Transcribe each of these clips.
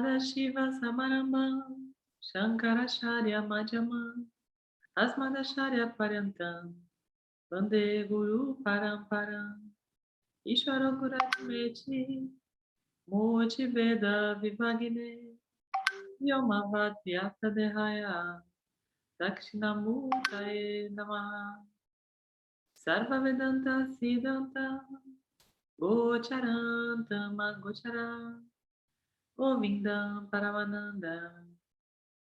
Sadashiva Samarambam, Shankaracharya Madhyamam, Asmadacharya Paryantam, Vande Guru Paramparam, Ishvara Guratmeti, Murti Veda Vivagine, Vyomavad Vyapta Dehaya, Dakshinamurtaye Namaha, Sarva Vedanta Siddhanta, Gocharantam Agocharam, Govindam Paramanandam,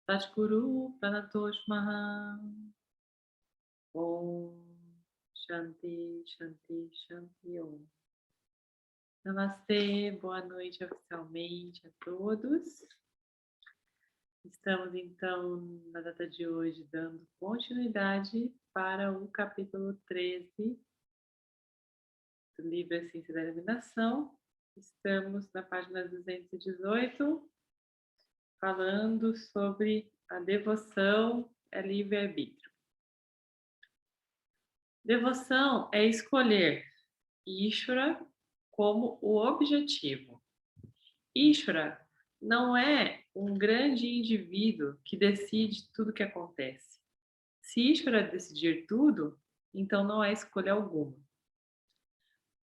Satguru Pranatosh Maha. Om Shanti, Shanti, Shanti Om. Namastê, boa noite oficialmente a todos. Estamos então na data de hoje dando continuidade para o capítulo 13 do livro A Ciência da Iluminação. Estamos na página 218, falando sobre a devoção é livre-arbítrio. Devoção é escolher Ishvara como o objetivo. Ishvara não é um grande indivíduo que decide tudo o que acontece. Se Ishvara decidir tudo, então não há escolha alguma.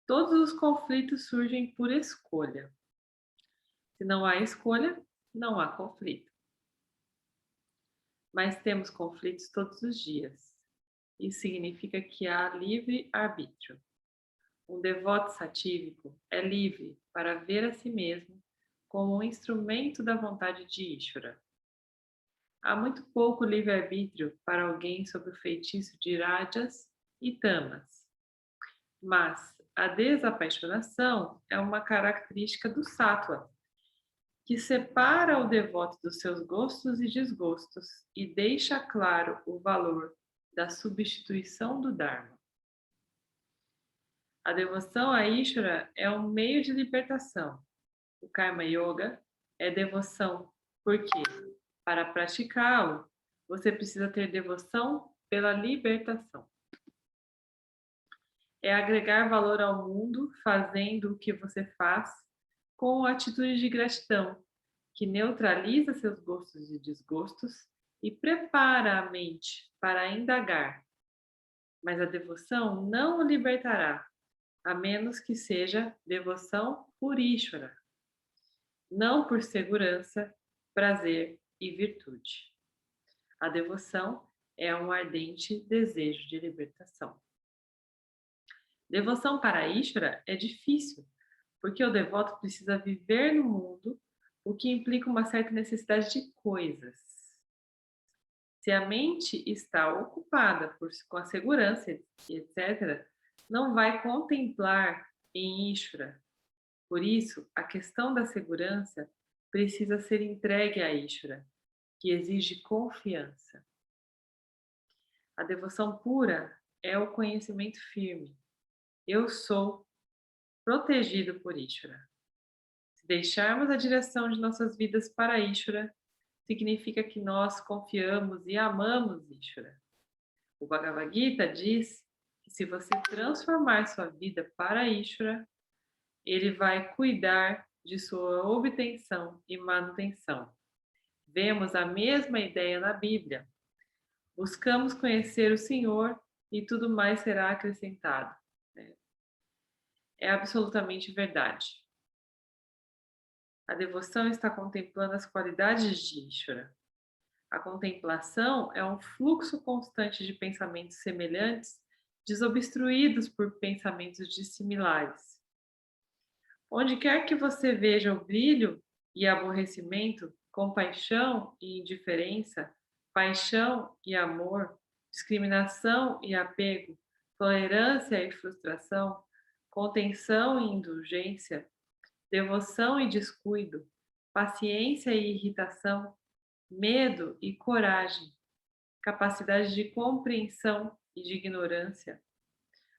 Todos os conflitos surgem por escolha. Se não há escolha, não há conflito. Mas temos conflitos todos os dias. Isso significa que há livre arbítrio. Um devoto satívico é livre para ver a si mesmo como um instrumento da vontade de Ishvara. Há muito pouco livre-arbítrio para alguém sob o feitiço de rajas e tamas. Mas a desapaixonação é uma característica do sattva, que separa o devoto dos seus gostos e desgostos e deixa claro o valor da substituição do Dharma. A devoção a Ishvara é um meio de libertação. O Karma Yoga é devoção porque, para praticá-lo, você precisa ter devoção pela libertação. É agregar valor ao mundo fazendo o que você faz com atitude de gratidão, que neutraliza seus gostos e desgostos e prepara a mente para indagar. Mas a devoção não o libertará, a menos que seja devoção por Ishvara, não por segurança, prazer e virtude. A devoção é um ardente desejo de libertação. Devoção para Ishvara é difícil, porque o devoto precisa viver no mundo, o que implica uma certa necessidade de coisas. Se a mente está ocupada com a segurança, etc., não vai contemplar em Ishvara. Por isso, a questão da segurança precisa ser entregue a Ishvara, que exige confiança. A devoção pura é o conhecimento firme. Eu sou protegido por Ishvara. Se deixarmos a direção de nossas vidas para Ishvara, significa que nós confiamos e amamos Ishvara. O Bhagavad Gita diz que se você transformar sua vida para Ishvara, ele vai cuidar de sua obtenção e manutenção. Vemos a mesma ideia na Bíblia. Buscamos conhecer o Senhor e tudo mais será acrescentado. É absolutamente verdade. A devoção está contemplando as qualidades de Ishvara. A contemplação é um fluxo constante de pensamentos semelhantes, desobstruídos por pensamentos dissimilares. Onde quer que você veja o brilho e aborrecimento, compaixão e indiferença, paixão e amor, discriminação e apego, tolerância e frustração, contenção e indulgência, devoção e descuido, paciência e irritação, medo e coragem, capacidade de compreensão e de ignorância,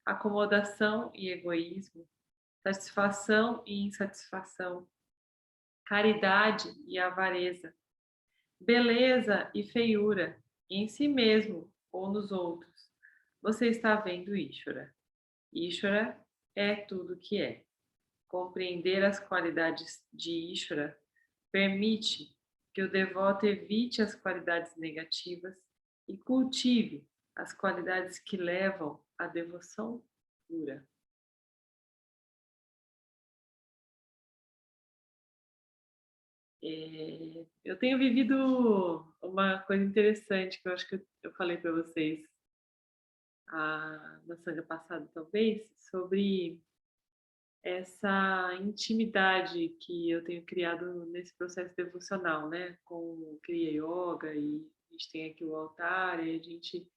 acomodação e egoísmo, satisfação e insatisfação, caridade e avareza, beleza e feiura em si mesmo ou nos outros. Você está vendo Ishvara. Ishvara é tudo que é. Compreender as qualidades de Ishvara permite que o devoto evite as qualidades negativas e cultive as qualidades que levam à devoção pura. Eu tenho vivido uma coisa interessante que eu acho que eu falei para vocês na sanga passada, talvez, sobre essa intimidade que eu tenho criado nesse processo devocional, né? Com o Kriya Yoga, e a gente tem aqui o altar, e a gente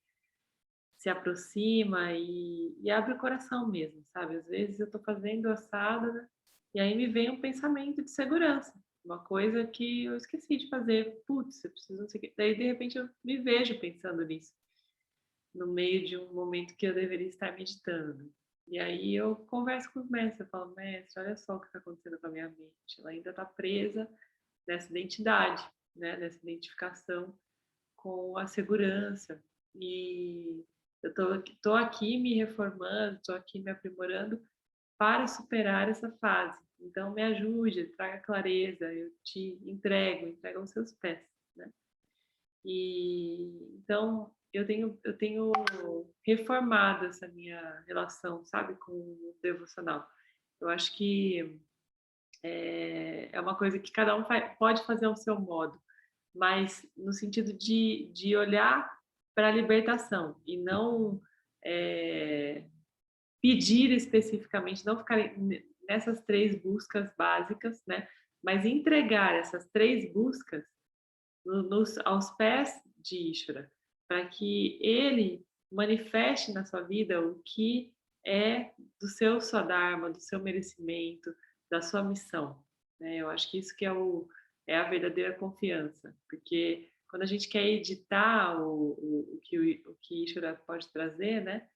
se aproxima e abre o coração mesmo, sabe? Às vezes eu estou fazendo a sadhana e aí me vem um pensamento de segurança, uma coisa que eu esqueci de fazer. Putz, eu preciso não sei o quê. Daí, de repente, eu me vejo pensando nisso, no meio de um momento que eu deveria estar meditando. E aí eu converso com os mestres, eu falo, mestre, olha só o que está acontecendo com a minha mente. Ela ainda está presa nessa identidade, né? Nessa identificação com a segurança. E eu tô aqui me reformando, estou aqui me aprimorando para superar essa fase. Então, me ajude, traga clareza, eu te entrego aos seus pés, né? E então eu tenho reformado essa minha relação, sabe, com o devocional. Eu acho que é uma coisa que cada um pode fazer ao seu modo, mas no sentido de olhar para a libertação e não pedir especificamente, não ficar nessas 3 buscas básicas, né? Mas entregar essas 3 buscas aos pés de Ishvara, para que ele manifeste na sua vida o que é do seu Swadharma, do seu merecimento, da sua missão, né? Eu acho que isso que é a verdadeira confiança, porque quando a gente quer editar o que Ishvara pode trazer, né?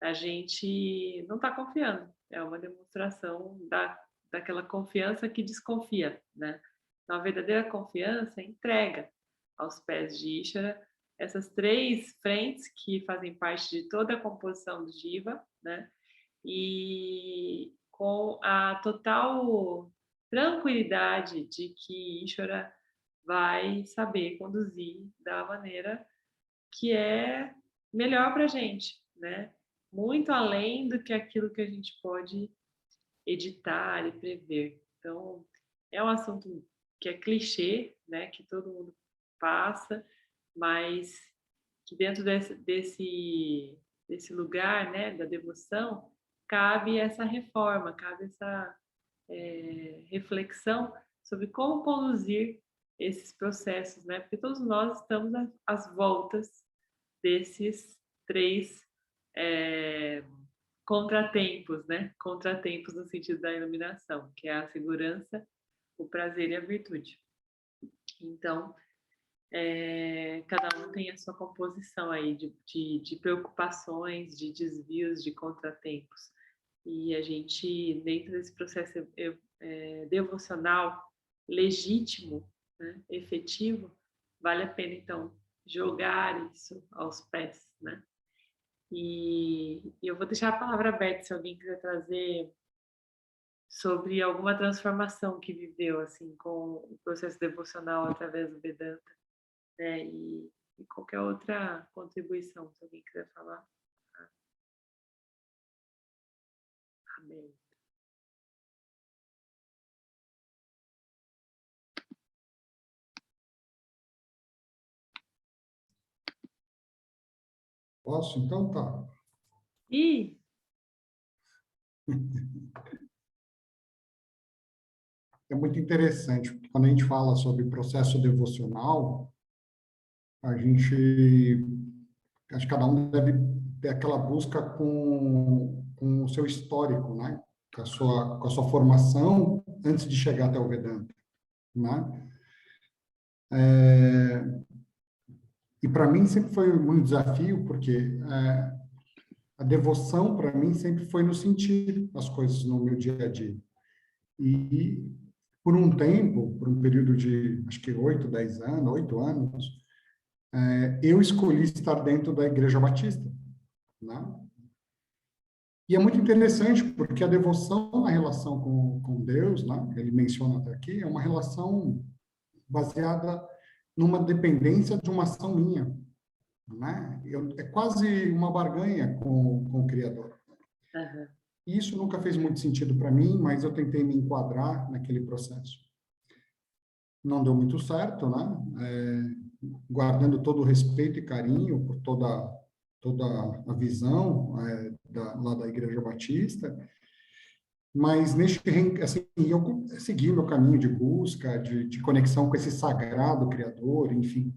A gente não está confiando. É uma demonstração daquela confiança que desconfia, né? Então, a verdadeira confiança entrega aos pés de Ishvara essas 3 frentes que fazem parte de toda a composição do Jiva, né? E com a total tranquilidade de que Ishvara vai saber conduzir da maneira que é melhor para a gente, né? Muito além do que aquilo que a gente pode editar e prever. Então, é um assunto que é clichê, né? Que todo mundo passa, mas que dentro desse lugar, né? Da devoção, cabe essa reforma, cabe essa reflexão sobre como conduzir esses processos, né? Porque todos nós estamos às voltas desses 3 é, contratempos, né? Contratempos no sentido da iluminação, que é a segurança, o prazer e a virtude. Então, cada um tem a sua composição aí de preocupações, de desvios, de contratempos. E a gente, dentro desse processo devocional legítimo, né, efetivo, vale a pena, então, jogar isso aos pés, né? E eu vou deixar a palavra aberta se alguém quiser trazer sobre alguma transformação que viveu, assim, com o processo devocional através do Vedanta, né? E qualquer outra contribuição, se alguém quiser falar. Amém. Posso? Então tá. E É muito interessante, porque quando a gente fala sobre processo devocional, a gente, acho que cada um deve ter aquela busca com o seu histórico, né? Com a sua formação antes de chegar até o Vedanta, né? E para mim sempre foi um desafio, porque a devoção para mim sempre foi no sentir as coisas no meu dia a dia. E por um tempo, por um período de acho que 8, 10 anos, 8 anos, eu escolhi estar dentro da Igreja Batista, né? E é muito interessante porque a devoção na relação com Deus, né? Ele menciona até aqui, é uma relação baseada numa dependência de uma ação minha, né? É quase uma barganha com o Criador. Aham. E isso nunca fez muito sentido para mim, mas eu tentei me enquadrar naquele processo. Não deu muito certo, né? Guardando todo o respeito e carinho por toda a visão lá da Igreja Batista, mas assim, eu segui meu caminho de busca, de conexão com esse sagrado Criador, enfim.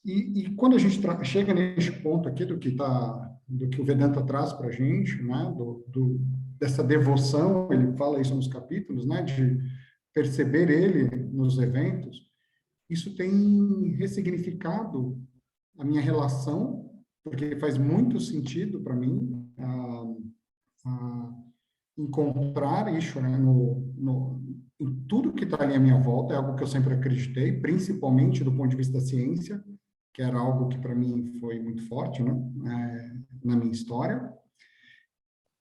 E quando a gente chega nesse ponto aqui do que o Vedanta traz para a gente, né, dessa devoção, ele fala isso nos capítulos, né, de perceber ele nos eventos, isso tem ressignificado a minha relação, porque faz muito sentido para mim encontrar isso, né, em tudo que está ali à minha volta, é algo que eu sempre acreditei, principalmente do ponto de vista da ciência, que era algo que para mim foi muito forte, né, na minha história.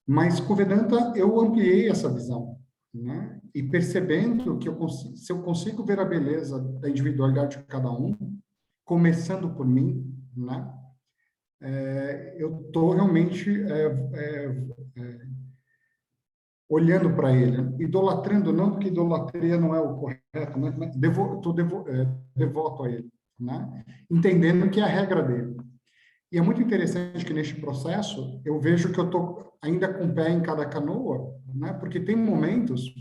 Mas com o Vedanta eu ampliei essa visão, né, e percebendo que se eu consigo ver a beleza da individualidade de cada um, começando por mim, né, eu estou realmente olhando para ele, idolatrando, não porque idolatria não é o correto, né? Devoto a ele, né? Entendendo que é a regra dele. E é muito interessante que neste processo eu vejo que eu estou ainda com o pé em cada canoa, né? Porque tem momentos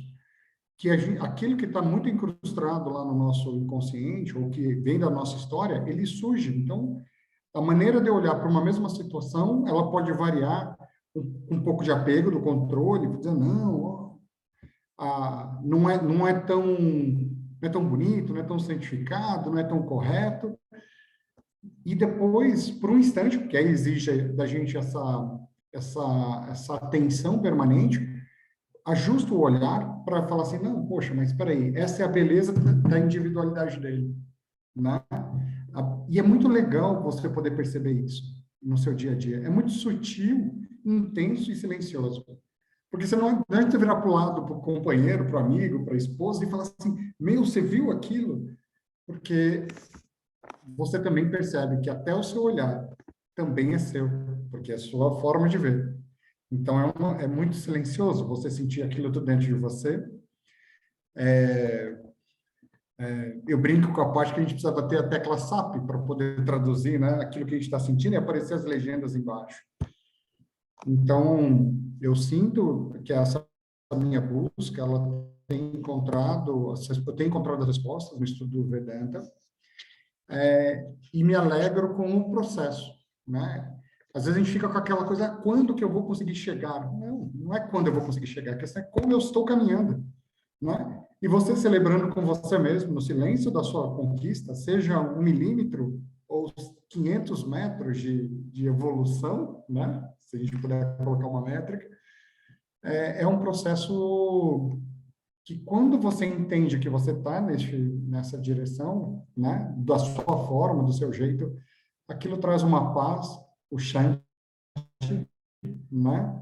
que aquilo que está muito incrustado lá no nosso inconsciente ou que vem da nossa história, ele surge. Então, a maneira de olhar para uma mesma situação, ela pode variar um pouco de apego do controle, dizer, não, não é tão bonito, não é tão santificado, não é tão correto. E depois, por um instante, porque aí exige da gente essa atenção permanente, ajusta o olhar para falar assim, não, poxa, mas espera aí, essa é a beleza da individualidade dele, né? E é muito legal você poder perceber isso no seu dia a dia. É muito sutil, intenso e silencioso. Porque você não adianta virar para o lado, para o companheiro, para o amigo, para a esposa e falar assim, meu, você viu aquilo? Porque você também percebe que até o seu olhar também é seu, porque é a sua forma de ver. Então, é muito silencioso você sentir aquilo tudo dentro de você. Eu brinco com a parte que a gente precisava ter a tecla SAP para poder traduzir, né, aquilo que a gente está sentindo e aparecer as legendas embaixo. Então, eu sinto que essa minha busca, ela eu tenho encontrado as respostas no estudo do Vedanta, e me alegro com o processo, né? Às vezes a gente fica com aquela coisa, quando que eu vou conseguir chegar? Não é quando eu vou conseguir chegar, a questão é como eu estou caminhando, né? E você celebrando com você mesmo, no silêncio da sua conquista, seja 1 milímetro ou 500 metros de evolução, né? Se a gente puder colocar uma métrica, é um processo que quando você entende que você está nessa direção, né? Da sua forma, do seu jeito, aquilo traz uma paz, o Shanti, né?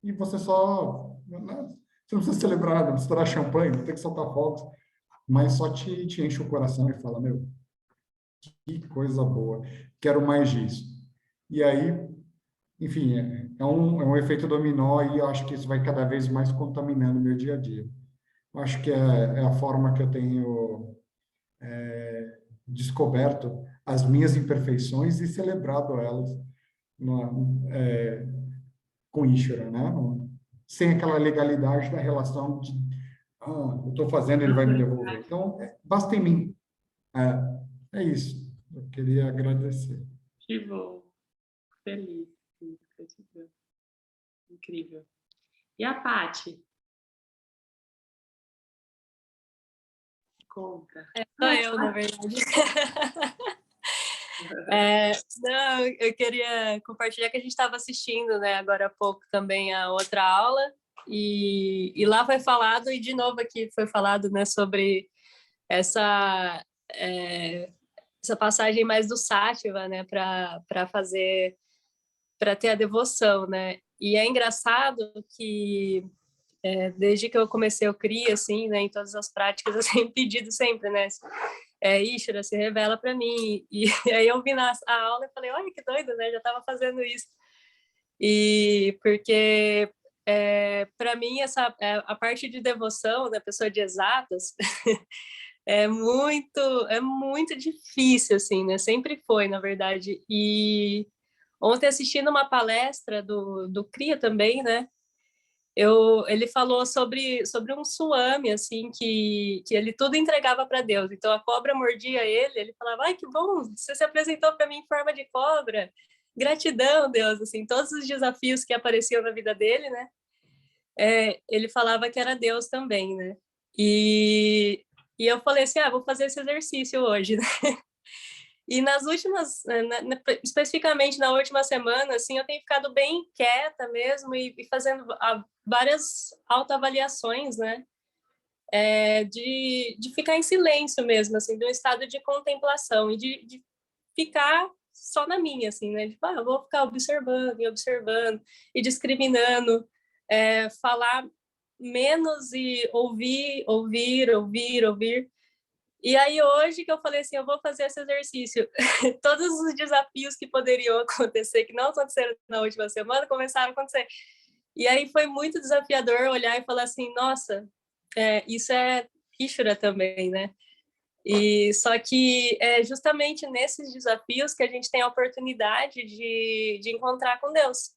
E você só... Né? Você não precisa celebrar, não precisa estourar champanhe, não tem que soltar fogos, mas só te enche o coração e fala, meu, que coisa boa, quero mais disso. E aí, enfim, é um efeito dominó e eu acho que isso vai cada vez mais contaminando o meu dia a dia. Eu acho que é a forma que eu tenho descoberto as minhas imperfeições e celebrado elas com Ishvara, né? Sem aquela legalidade da relação de eu estou fazendo, ele vai me devolver. Então, basta em mim. É isso. Eu queria agradecer. Que bom. Feliz. Gratidão. Incrível. E a Pati? Conta. Sou eu, na verdade. Não, eu queria compartilhar que a gente estava assistindo, né, agora há pouco também a outra aula, e lá foi falado, e de novo aqui foi falado, né, sobre essa passagem mais do Sattva, né, para ter a devoção, né? E é engraçado que Desde que eu comecei o CRI, assim, né, em todas as práticas, eu tenho pedido sempre, né, Ishvara, se revela para mim. E aí eu vi a aula e falei, olha que doido, né, já estava fazendo isso. E porque, para mim, a parte de devoção da pessoa de exatas é muito difícil, assim, né, sempre foi, na verdade. E ontem, assistindo uma palestra do CRIA também, né, ele falou sobre um tsunami, assim, que ele tudo entregava para Deus. Então, a cobra mordia ele falava, ai, que bom, você se apresentou para mim em forma de cobra. Gratidão, Deus, assim, todos os desafios que apareciam na vida dele, né? Ele falava que era Deus também, né? E eu falei assim, vou fazer esse exercício hoje, né? E nas últimas, especificamente na última semana, assim, eu tenho ficado bem quieta mesmo e fazendo várias autoavaliações, né? De ficar em silêncio mesmo, assim, de um estado de contemplação e de ficar só na minha, assim, né? Tipo, eu vou ficar observando e observando e discriminando, falar menos e ouvir, ouvir, ouvir, ouvir. E aí, hoje que eu falei assim, eu vou fazer esse exercício. Todos os desafios que poderiam acontecer, que não aconteceram na última semana, começaram a acontecer. E aí foi muito desafiador olhar e falar assim, nossa, isso é Ishvara também, né? E só que é justamente nesses desafios que a gente tem a oportunidade de encontrar com Deus,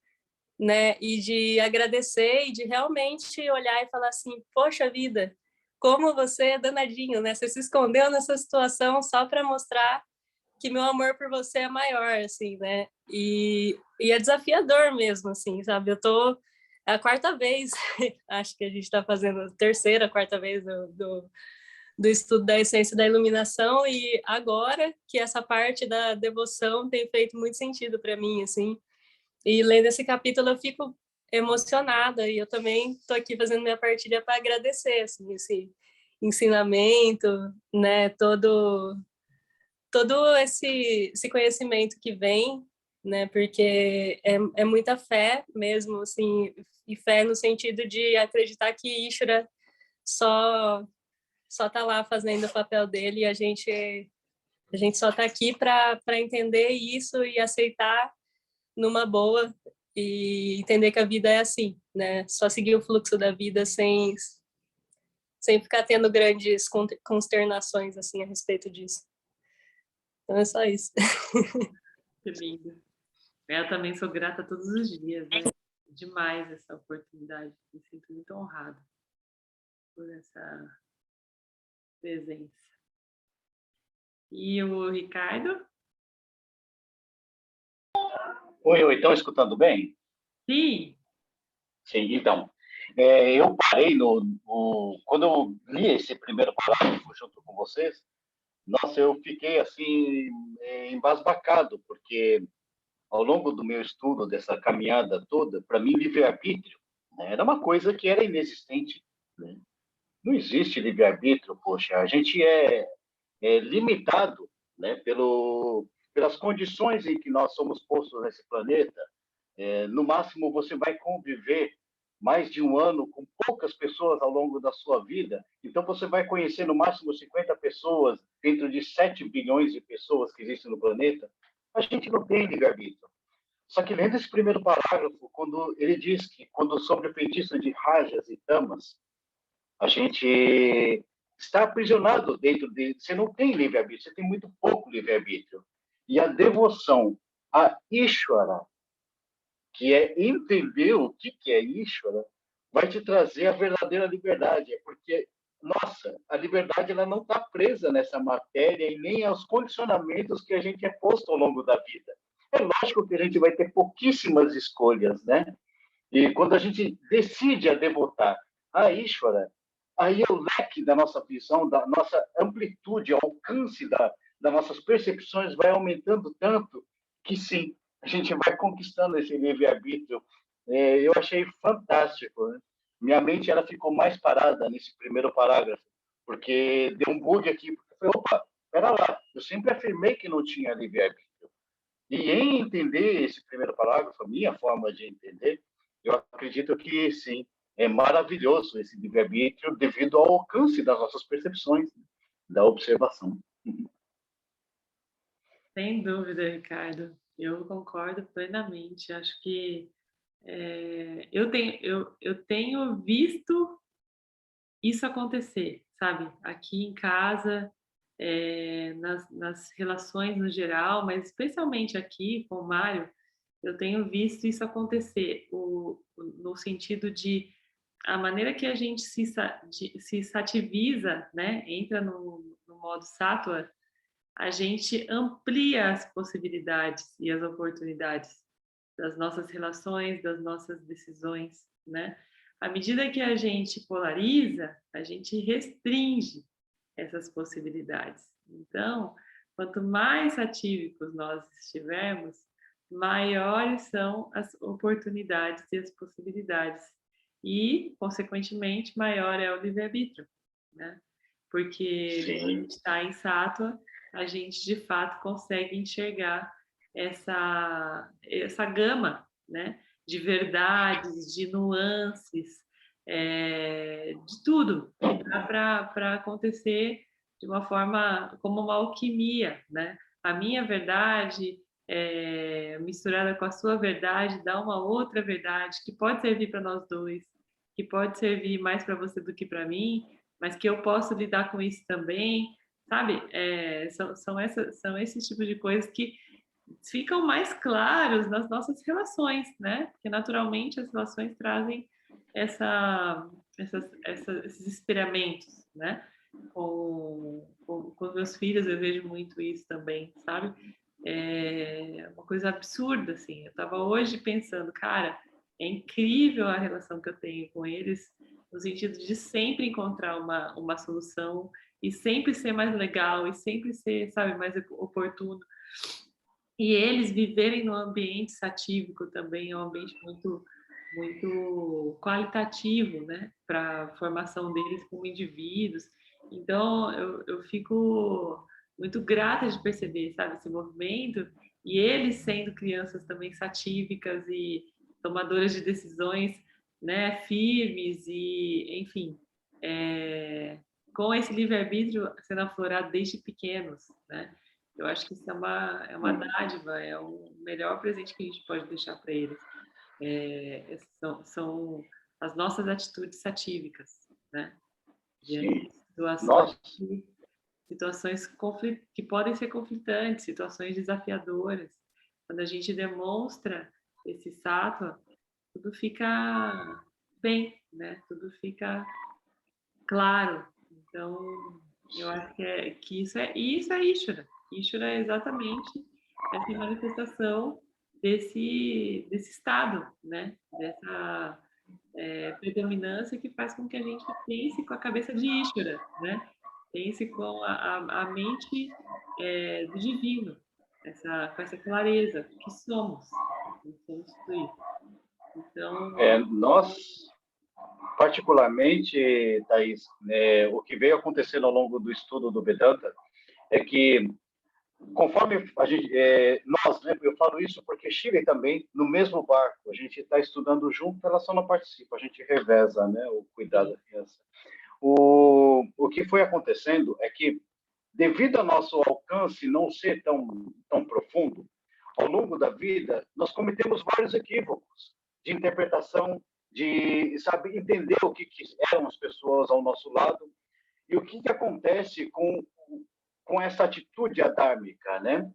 né? E de agradecer e de realmente olhar e falar assim, poxa vida, como você é danadinho, né? Você se escondeu nessa situação só para mostrar que meu amor por você é maior, assim, né? E é desafiador mesmo, assim, sabe? É a quarta vez, acho que a gente está fazendo a terceira, quarta vez do estudo da essência da iluminação, e agora que essa parte da devoção tem feito muito sentido para mim, assim. E lendo esse capítulo eu fico emocionada, e eu também estou aqui fazendo minha partilha para agradecer, assim, esse ensinamento, né, todo esse conhecimento que vem, né, porque é muita fé mesmo, assim, e fé no sentido de acreditar que Ishvara só tá lá fazendo o papel dele, e a gente só está aqui para entender isso e aceitar numa boa, e entender que a vida é assim, né? Só seguir o fluxo da vida sem ficar tendo grandes consternações assim a respeito disso. Então é só isso. Que lindo. Eu também sou grata todos os dias, né? Demais essa oportunidade. Me sinto muito honrada por essa presença. E o Ricardo? Oi, estão escutando bem? Sim. Sim, então. Eu parei quando eu li esse primeiro parágrafo junto com vocês, nossa, eu fiquei assim, embasbacado, porque ao longo do meu estudo, dessa caminhada toda, para mim, livre-arbítrio, né, era uma coisa que era inexistente. Né? Não existe livre-arbítrio, poxa, a gente é limitado, né, pelas condições em que nós somos postos nesse planeta. No máximo, você vai conviver mais de um ano com poucas pessoas ao longo da sua vida. Então, você vai conhecer no máximo 50 pessoas dentro de 7 bilhões de pessoas que existem no planeta. A gente não tem livre-arbítrio. Só que lendo esse primeiro parágrafo, quando ele diz que quando sobre o feitiço de rajas e tamas, a gente está aprisionado dentro de... Você não tem livre-arbítrio, você tem muito pouco livre-arbítrio. E a devoção a Ishvara, que é entender o que é Ishvara, vai te trazer a verdadeira liberdade. Porque, nossa, a liberdade ela não está presa nessa matéria e nem aos condicionamentos que a gente é posto ao longo da vida. É lógico que a gente vai ter pouquíssimas escolhas, né? E quando a gente decide a devotar a Ishvara, aí é o leque da nossa visão, da nossa amplitude, o alcance das nossas percepções vai aumentando tanto que, sim, a gente vai conquistando esse livre-arbítrio. Eu achei fantástico. Né? Minha mente ela ficou mais parada nesse primeiro parágrafo, porque deu um bug aqui. Eu falei, opa, espera lá, eu sempre afirmei que não tinha livre-arbítrio. E em entender esse primeiro parágrafo, a minha forma de entender, eu acredito que sim, é maravilhoso esse livre-arbítrio devido ao alcance das nossas percepções, da observação. Sem dúvida, Ricardo. Eu concordo plenamente. Acho que eu tenho visto isso acontecer, sabe? Aqui em casa, nas relações no geral, mas especialmente aqui com o Mário, eu tenho visto isso acontecer, no sentido de a maneira que a gente se sativiza, né? Entra no modo sattva, a gente amplia as possibilidades e as oportunidades das nossas relações, das nossas decisões, né? À medida que a gente polariza, a gente restringe essas possibilidades. Então, quanto mais atívicos nós estivermos, maiores são as oportunidades e as possibilidades. E, consequentemente, maior é o livre-arbítrio, né? Porque quando a gente está em sattva, a gente, de fato, consegue enxergar essa gama, né? De verdades, de nuances, de tudo que dá para acontecer de uma forma como uma alquimia, né? A minha verdade misturada com a sua verdade dá uma outra verdade que pode servir para nós dois, que pode servir mais para você do que para mim, mas que eu posso lidar com isso também, sabe? São esses tipos de coisas que ficam mais claros nas nossas relações, né? Porque naturalmente as relações trazem esses experimentos, né? Com meus filhos eu vejo muito isso também, sabe? É uma coisa absurda, assim. Eu estava hoje pensando, cara, é incrível a relação que eu tenho com eles, no sentido de sempre encontrar uma solução e sempre ser mais legal e sempre ser, sabe, mais oportuno. E eles viverem no ambiente satívico também é um ambiente muito, muito qualitativo, né, para a formação deles como indivíduos. Então, eu fico muito grata de perceber, sabe, esse movimento e eles sendo crianças também satívicas e tomadoras de decisões, né, firmes e, enfim, com esse livre-arbítrio sendo aflorado desde pequenos, né? Eu acho que isso é uma dádiva, é o melhor presente que a gente pode deixar para eles. São as nossas atitudes satívicas, né? Diante de situações que podem ser conflitantes, situações desafiadoras. Quando a gente demonstra esse sattva, tudo fica bem, né? Tudo fica claro. Então, eu acho que isso é Ishvara. Ishvara é exatamente essa manifestação desse estado, né? Dessa predominância que faz com que a gente pense com a cabeça de Ishvara, né? Pense com a mente do divino, com essa clareza que somos tudo isso. Então, nós, particularmente, Thaís, o que veio acontecendo ao longo do estudo do Vedanta é que, conforme a gente, nós, né, eu falo isso porque Shirley também, no mesmo barco, a gente está estudando junto, ela só não participa, a gente reveza, né, o cuidado da criança. O que foi acontecendo é que, devido ao nosso alcance não ser tão profundo, ao longo da vida, nós cometemos vários equívocos de interpretação, de saber entender o que eram as pessoas ao nosso lado e o que acontece com essa atitude adármica, né?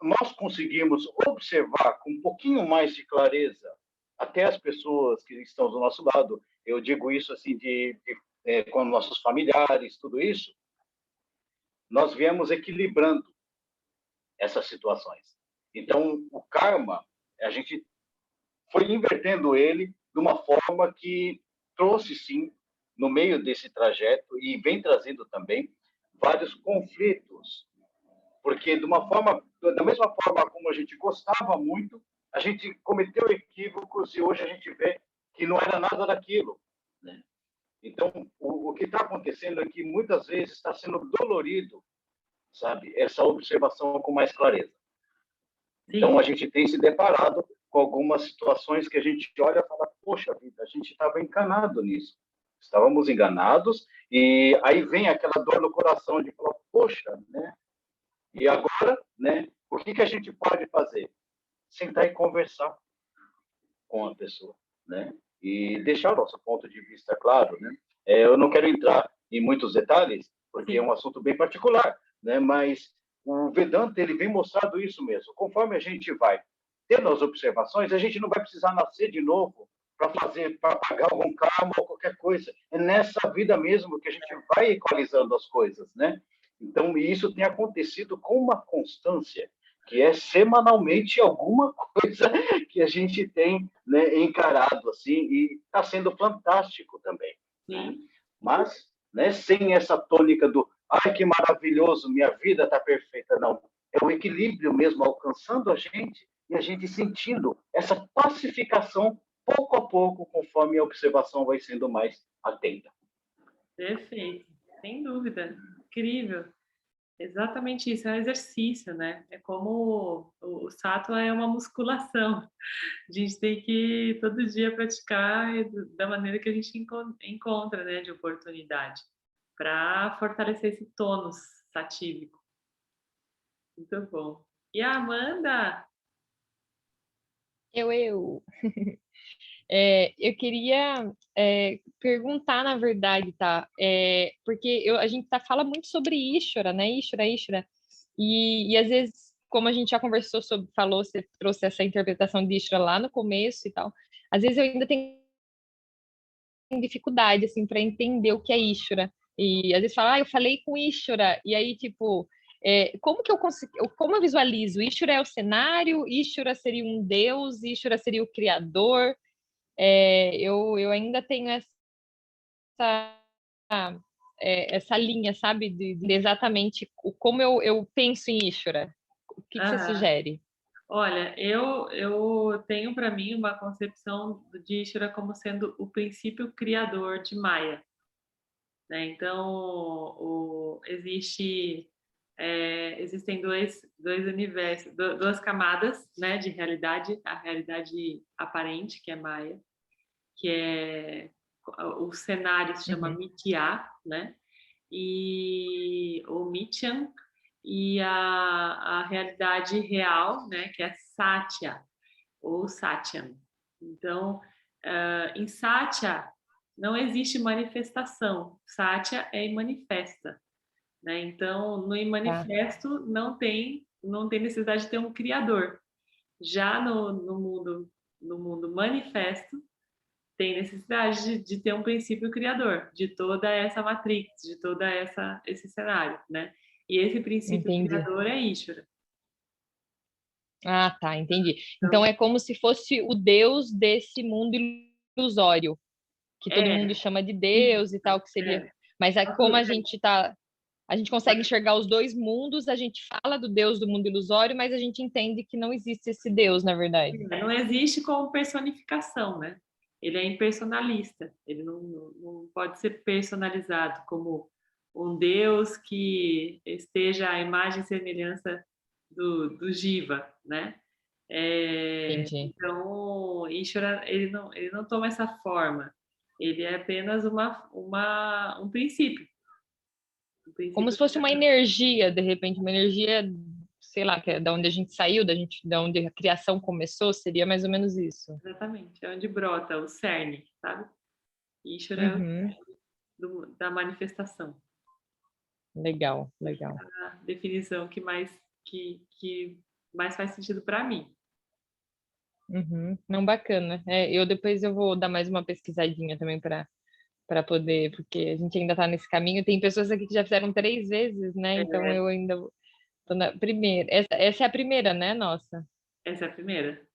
Nós conseguimos observar com um pouquinho mais de clareza até as pessoas que estão do nosso lado. Eu digo isso assim com nossos familiares, tudo isso. Nós viemos equilibrando essas situações. Então, o karma, a gente foi invertendo ele de uma forma que trouxe, sim, no meio desse trajeto, e vem trazendo também vários conflitos. Porque, da mesma forma como a gente gostava muito, a gente cometeu equívocos e hoje a gente vê que não era nada daquilo, né? Então, o que está acontecendo é que muitas vezes está sendo dolorido, sabe, essa observação com mais clareza. Sim. Então, a gente tem se deparado com algumas situações que a gente olha e fala, poxa vida, a gente estava enganado nisso. Estávamos enganados, e aí vem aquela dor no coração de falar, poxa, né? E agora, né? O que a gente pode fazer? Sentar e conversar com a pessoa, né? E deixar o nosso ponto de vista claro, né? Eu não quero entrar em muitos detalhes, porque é um assunto bem particular, né? Mas o Vedanta, ele vem mostrando isso mesmo. Conforme a gente vai tendo as observações, a gente não vai precisar nascer de novo para pagar algum karma ou qualquer coisa. É nessa vida mesmo que a gente vai equalizando as coisas, né? Então, isso tem acontecido com uma constância, que é semanalmente alguma coisa que a gente tem, né, encarado assim, e está sendo fantástico também. Né? Mas, né, sem essa tônica do ai, que maravilhoso, minha vida está perfeita, não. É o equilíbrio mesmo alcançando a gente e a gente sentindo essa pacificação pouco a pouco, conforme a observação vai sendo mais atenta. Perfeito, sem dúvida. Incrível. Exatamente isso, é um exercício, né? É como o Sattva é uma musculação. A gente tem que todo dia praticar da maneira que a gente encontra, né, de oportunidade, para fortalecer esse tônus satívico. Muito bom. E a Amanda? Eu. Eu queria perguntar, na verdade, tá? Porque a gente fala muito sobre Ishvara, né? Ishvara. E às vezes, como a gente já conversou sobre, falou, você trouxe essa interpretação de Ishvara lá no começo e tal. Às vezes eu ainda tenho dificuldade, assim, para entender o que é Ishvara. E às vezes fala, eu falei com Ishvara. E aí, tipo, como que eu consigo, como eu visualizo? Ishvara é o cenário, Ishvara seria um deus, Ishvara seria o criador. Eu ainda tenho essa linha, sabe, de exatamente como eu penso em Ishvara. O que você sugere? Olha, eu tenho para mim uma concepção de Ishvara como sendo o princípio criador de Maya. Né? Então, existem dois universos, duas camadas, né, de realidade: a realidade aparente, que é Maya, que é o cenário se chama Mithya, né? E o Mithyan, e a realidade real, né, que é Satya ou Satyam. Então, em Satya não existe manifestação. Satya é imanifesta, né? Então, no imanifesto não tem necessidade de ter um criador. Já no mundo manifesto tem necessidade de ter um princípio criador de toda essa matrix, de toda esse cenário, né? E esse princípio criador é Ishvara. Ah, tá, entendi. Então é como se fosse o Deus desse mundo ilusório, que todo mundo chama de Deus e tal, que seria. Mas é como a gente consegue enxergar os dois mundos, a gente fala do Deus do mundo ilusório, mas a gente entende que não existe esse Deus, na verdade. Não existe como personificação, né? Ele é impersonalista, ele não pode ser personalizado como um Deus que esteja à imagem e semelhança do Jiva, né? Entendi. Então, Ishvara, ele não toma essa forma, ele é apenas um princípio. Como se fosse uma energia, de repente, uma energia, sei lá, que é da onde a gente saiu, da onde a criação começou, seria mais ou menos isso. Exatamente, é onde brota o cerne, sabe? Ishvara é o cerne da manifestação. Legal. A definição que mais faz sentido para mim. Não, bacana. Depois eu vou dar mais uma pesquisadinha também para poder, porque a gente ainda está nesse caminho. Tem pessoas aqui que já fizeram 3 vezes, né? Então eu ainda tô na primeira. Essa é a primeira, né, nossa? Essa é a primeira.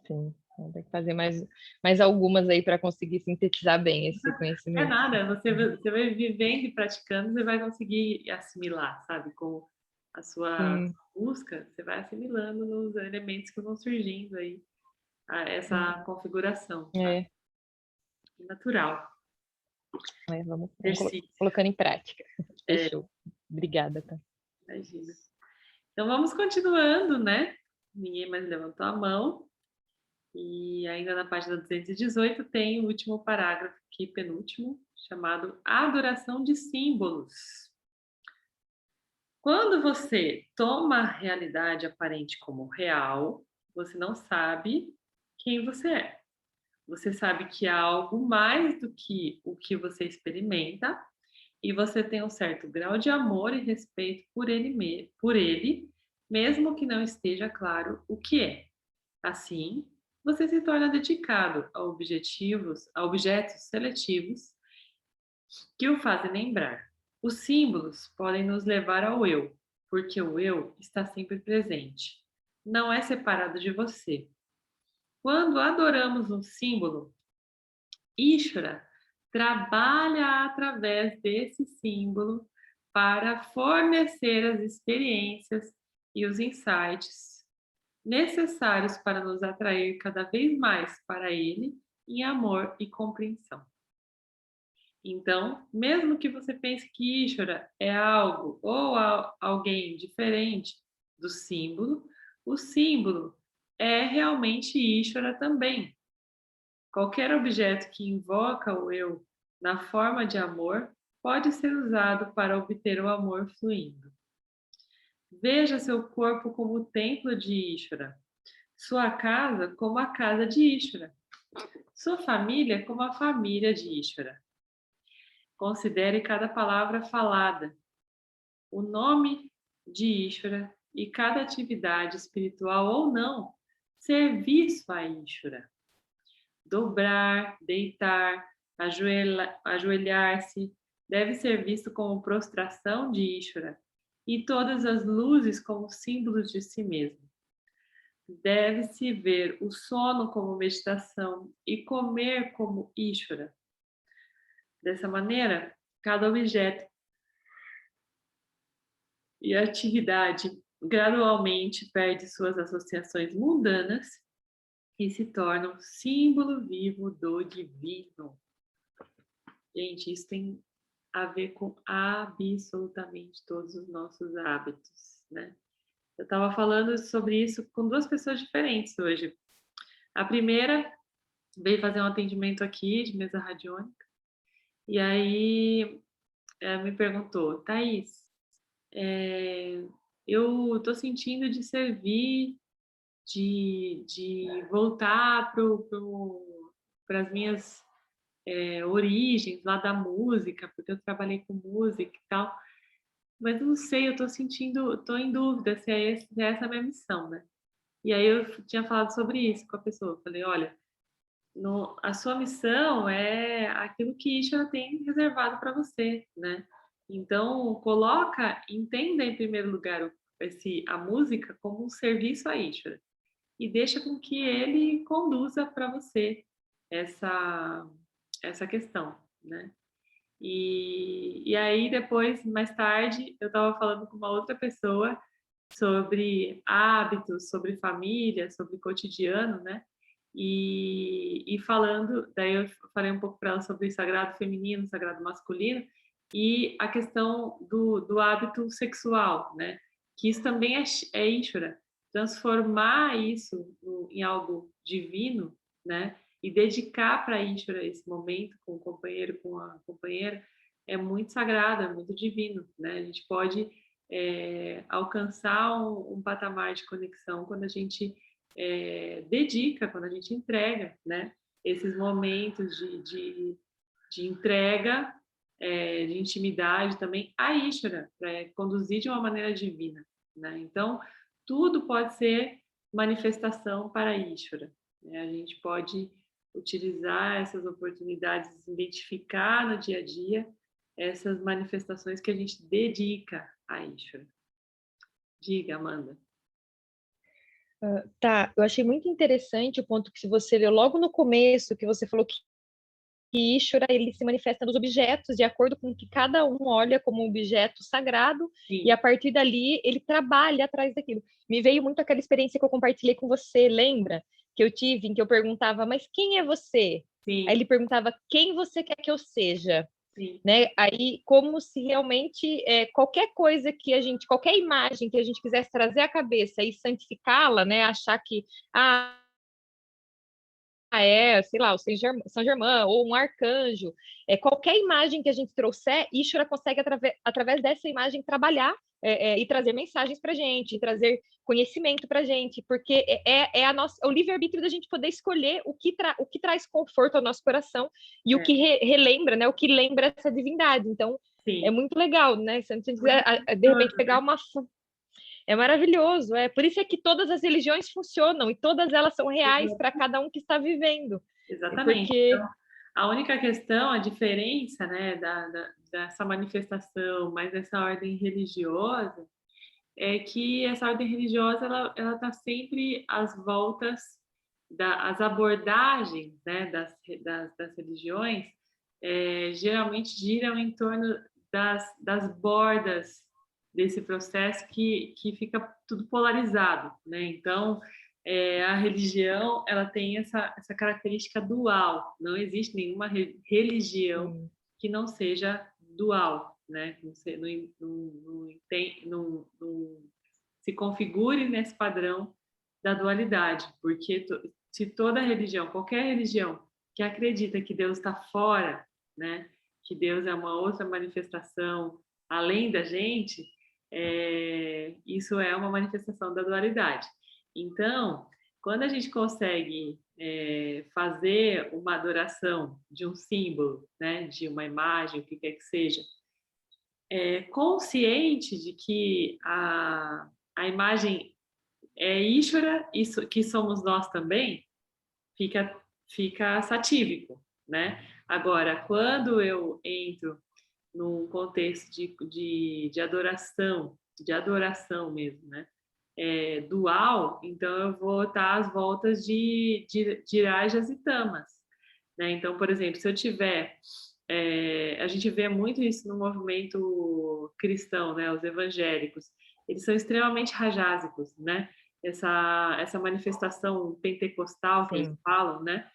Sim. Vou ter que fazer mais algumas aí para conseguir sintetizar bem esse conhecimento. É nada, você vai vivendo e praticando, você vai conseguir assimilar, sabe? Com a sua busca, você vai assimilando nos elementos que vão surgindo aí, essa configuração. Tá? Natural. Vamos colocando em prática. Fechou. Obrigada, tá? Imagina. Então vamos continuando, né? Ninguém mais levantou a mão. E ainda na página 218 tem o último parágrafo, aqui, penúltimo, chamado Adoração de Símbolos. Quando você toma a realidade aparente como real, você não sabe quem você é. Você sabe que há algo mais do que o que você experimenta e você tem um certo grau de amor e respeito por ele, mesmo que não esteja claro o que é. Assim, você se torna dedicado a objetos seletivos que o fazem lembrar. Os símbolos podem nos levar ao eu, porque o eu está sempre presente. Não é separado de você. Quando adoramos um símbolo, Ishvara trabalha através desse símbolo para fornecer as experiências e os insights necessários para nos atrair cada vez mais para ele em amor e compreensão. Então, mesmo que você pense que Ishvara é algo ou alguém diferente do símbolo, o símbolo é realmente Ishvara também. Qualquer objeto que invoca o eu na forma de amor pode ser usado para obter o amor fluindo. Veja seu corpo como o templo de Ishvara, sua casa como a casa de Ishvara, sua família como a família de Ishvara. Considere cada palavra falada, o nome de Ishvara e cada atividade espiritual ou não, serviço a Ishvara. Dobrar, deitar, ajoelhar-se deve ser visto como prostração de Ishvara e todas as luzes como símbolos de si mesmo. Deve-se ver o sono como meditação e comer como Ishvara. Dessa maneira, cada objeto e atividade gradualmente perde suas associações mundanas e se torna um símbolo vivo do divino. Gente, isso tem a ver com absolutamente todos os nossos hábitos, né? Eu estava falando sobre isso com duas pessoas diferentes hoje. A primeira veio fazer um atendimento aqui de mesa radiônica e aí ela me perguntou, Thaís, eu estou sentindo de servir, de voltar para as minhas origens lá da música, porque eu trabalhei com música e tal, mas eu não sei, eu estou em dúvida se é essa a minha missão, né? E aí eu tinha falado sobre isso com a pessoa, eu falei, olha, a sua missão é aquilo que Ishvara tem reservado para você, né? Então, entenda em primeiro lugar a música como um serviço a Ishvara e deixa com que ele conduza para você essa questão, né? E aí depois, mais tarde, eu estava falando com uma outra pessoa sobre hábitos, sobre família, sobre cotidiano, né? E falando, daí eu falei um pouco para ela sobre o sagrado feminino, o sagrado masculino e a questão do hábito sexual, né? Que isso também é Ishvara. Transformar isso em algo divino, né? E dedicar para Ishvara esse momento com o companheiro, com a companheira, é muito sagrado, é muito divino, né? A gente pode alcançar um patamar de conexão quando a gente dedica, quando a gente entrega, né? Esses momentos de entrega, de intimidade também a Ishvara, para conduzir de uma maneira divina, né? Então, tudo pode ser manifestação para Ishvara, né? A gente pode utilizar essas oportunidades, identificar no dia a dia essas manifestações que a gente dedica a Ishvara. Diga, Amanda. Tá, eu achei muito interessante o ponto que você leu logo no começo, que você falou que Ishvara, ele se manifesta nos objetos de acordo com o que cada um olha como um objeto sagrado. Sim. E a partir dali ele trabalha atrás daquilo. Me veio muito aquela experiência que eu compartilhei com você, lembra? Que eu tive, em que eu perguntava, mas quem é você? Sim. Aí ele perguntava, quem você quer que eu seja? Sim. né? Aí, como se realmente qualquer coisa que a gente, qualquer imagem que a gente quisesse trazer à cabeça e santificá-la, né? Achar que sei lá, o São Germain ou um arcanjo, qualquer imagem que a gente trouxer, Ishvara consegue, através dessa imagem, trabalhar e trazer mensagens para a gente, trazer conhecimento para a gente, porque o livre-arbítrio da gente poder escolher o que traz conforto ao nosso coração e o que relembra, né, o que lembra essa divindade. Então, Sim. é muito legal, né? Se a gente quiser, de repente, pegar uma... É maravilhoso, por isso é que todas as religiões funcionam e todas elas são reais para cada um que está vivendo. Exatamente. Porque... Então, a única questão, a diferença, né, dessa manifestação, mas dessa ordem religiosa, é que essa ordem religiosa ela está sempre às voltas as abordagens, né, das religiões geralmente giram em torno das bordas desse processo que fica tudo polarizado, né? Então a religião ela tem essa característica dual. Não existe nenhuma religião que não seja dual, né? Que não se configure nesse padrão da dualidade, porque se toda religião, qualquer religião que acredita que Deus está fora, né? Que Deus é uma outra manifestação além da gente, isso é uma manifestação da dualidade. Então, quando a gente consegue fazer uma adoração de um símbolo, né, de uma imagem, o que quer que seja, consciente de que a imagem é Ishvara, isso que somos nós também, fica satívico, né? Agora, quando eu entro num contexto de adoração mesmo, né? Dual, então eu vou estar às voltas de rajas e tamas, né? Então, por exemplo, se eu tiver a gente vê muito isso no movimento cristão, né? Os evangélicos, eles são extremamente rajásicos, né? Essa manifestação pentecostal que eles falam, né?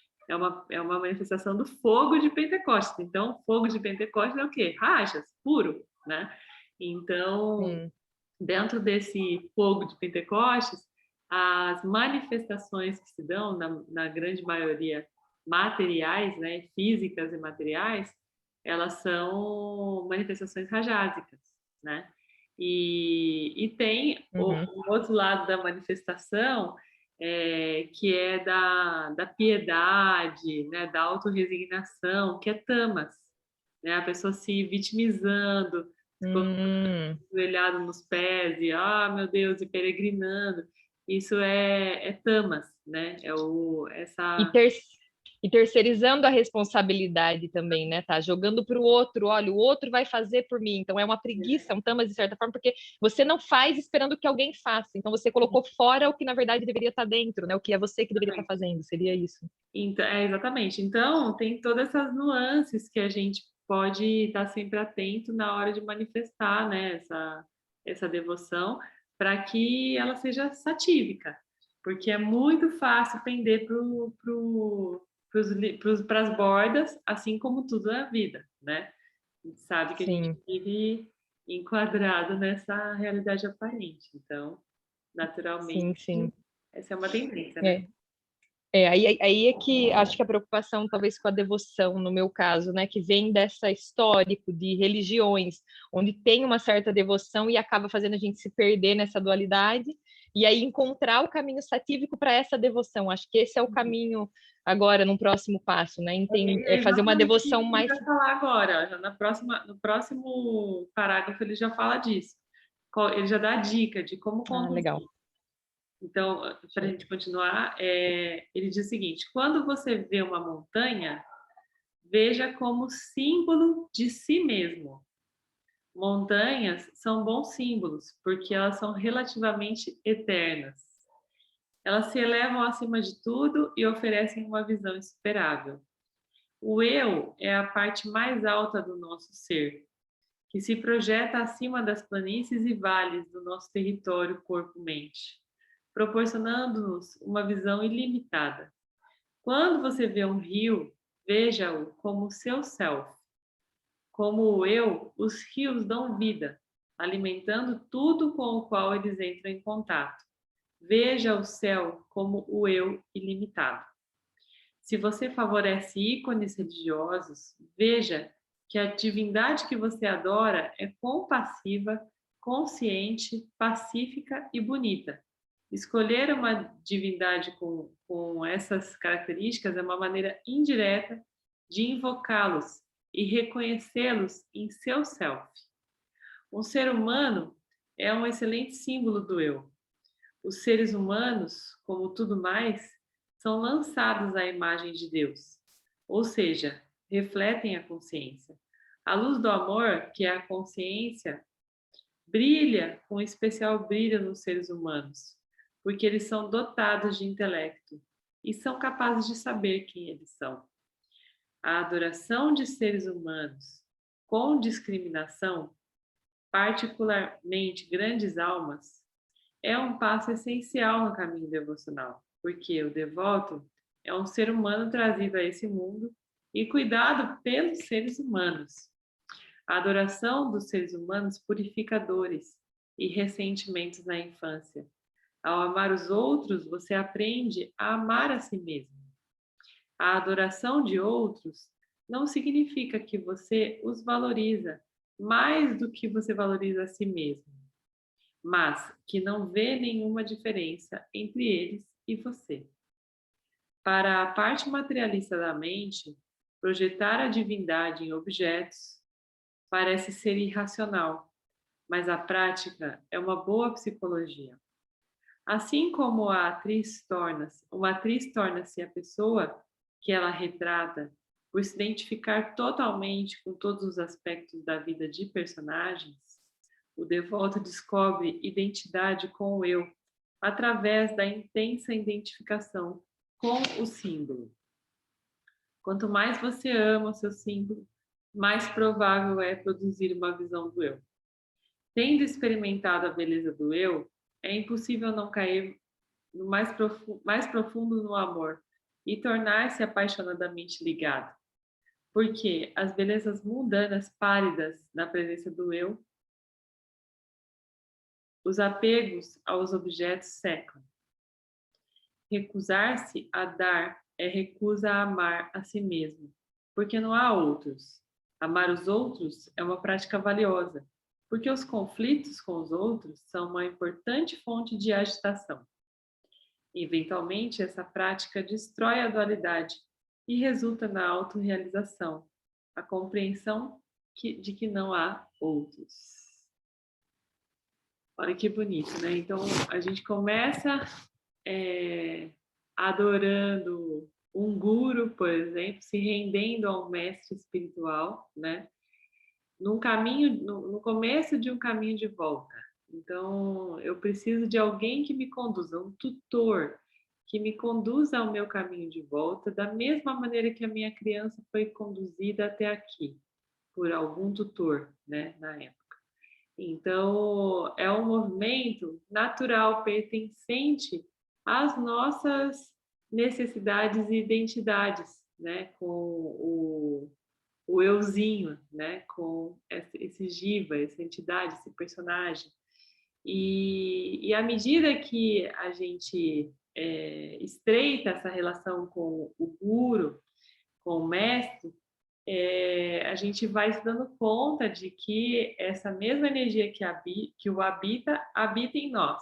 É uma manifestação do fogo de Pentecostes. Então, fogo de Pentecostes é o quê? Rajas, puro, né? Então, dentro desse fogo de Pentecostes, as manifestações que se dão, na grande maioria materiais, né, físicas e materiais, elas são manifestações rajásicas, né? E tem o outro lado da manifestação, que é da piedade, né, da autorresignação, que é tamas, né? A pessoa se vitimizando, se colocando ajoelhado nos pés e, meu Deus, e peregrinando. Isso é tamas, né? E terceirizando a responsabilidade também, né? Tá jogando para o outro, olha, o outro vai fazer por mim. Então é uma preguiça, um tamas de certa forma, porque você não faz esperando que alguém faça. Então você colocou fora o que na verdade deveria estar dentro, né? O que é você que deveria estar fazendo, seria isso. Então, exatamente. Então tem todas essas nuances que a gente pode estar sempre atento na hora de manifestar, né? Essa devoção, para que ela seja satívica, porque é muito fácil pender para as bordas, assim como tudo na vida, né? A gente sabe que a gente vive enquadrado nessa realidade aparente. Então, naturalmente, essa é uma tendência, né? Aí é que acho que a preocupação, talvez, com a devoção, no meu caso, né, que vem dessa histórico de religiões, onde tem uma certa devoção e acaba fazendo a gente se perder nessa dualidade, e aí encontrar o caminho satívico para essa devoção. Acho que esse é o caminho agora, no próximo passo, né? Fazer uma devoção mais... Vai falar agora, já no próximo parágrafo ele já fala disso. Ele já dá a dica de como conduzir. Legal. Então, para a gente continuar, ele diz o seguinte: quando você vê uma montanha, veja como símbolo de si mesmo. Montanhas são bons símbolos, porque elas são relativamente eternas. Elas se elevam acima de tudo e oferecem uma visão insuperável. O eu é a parte mais alta do nosso ser, que se projeta acima das planícies e vales do nosso território corpo-mente, proporcionando-nos uma visão ilimitada. Quando você vê um rio, veja-o como seu self, Como o eu, os rios dão vida, alimentando tudo com o qual eles entram em contato. Veja o céu como o eu ilimitado. Se você favorece ícones religiosos, veja que a divindade que você adora é compassiva, consciente, pacífica e bonita. Escolher uma divindade com essas características é uma maneira indireta de invocá-los e reconhecê-los em seu self. Um ser humano é um excelente símbolo do eu. Os seres humanos, como tudo mais, são lançados à imagem de Deus, ou seja, refletem a consciência. A luz do amor, que é a consciência, brilha com especial brilho nos seres humanos, porque eles são dotados de intelecto e são capazes de saber quem eles são. A adoração de seres humanos com discriminação, particularmente grandes almas, é um passo essencial no caminho devocional, porque o devoto é um ser humano trazido a esse mundo e cuidado pelos seres humanos. A adoração dos seres humanos purifica dores e ressentimentos na infância. Ao amar os outros, você aprende a amar a si mesmo. A adoração de outros não significa que você os valoriza mais do que você valoriza a si mesmo, mas que não vê nenhuma diferença entre eles e você. Para a parte materialista da mente, projetar a divindade em objetos parece ser irracional, mas a prática é uma boa psicologia. Assim como uma atriz torna-se a pessoa que ela retrata por se identificar totalmente com todos os aspectos da vida de personagens, o devoto descobre identidade com o eu através da intensa identificação com o símbolo. Quanto mais você ama o seu símbolo, mais provável é produzir uma visão do eu. Tendo experimentado a beleza do eu, é impossível não cair no mais profundo no amor e tornar-se apaixonadamente ligado. Porque as belezas mundanas pálidas na presença do eu, os apegos aos objetos secam. Recusar-se a dar é recusa a amar a si mesmo, porque não há outros. Amar os outros é uma prática valiosa, porque os conflitos com os outros são uma importante fonte de agitação. Eventualmente, essa prática destrói a dualidade e resulta na autorrealização, a compreensão de que não há outros. Olha que bonito, né? Então, a gente começa adorando um guru, por exemplo, se rendendo ao mestre espiritual, né? No começo de um caminho de volta. Então, eu preciso de alguém que me conduza, um tutor, que me conduza ao meu caminho de volta, da mesma maneira que a minha criança foi conduzida até aqui, por algum tutor, né, na época. Então, é um movimento natural, pertencente às nossas necessidades e identidades, né, com o euzinho, né, com esse jiva, essa entidade, esse personagem. E à medida que a gente estreita essa relação com o guru, com o mestre, a gente vai se dando conta de que essa mesma energia que o habita em nós,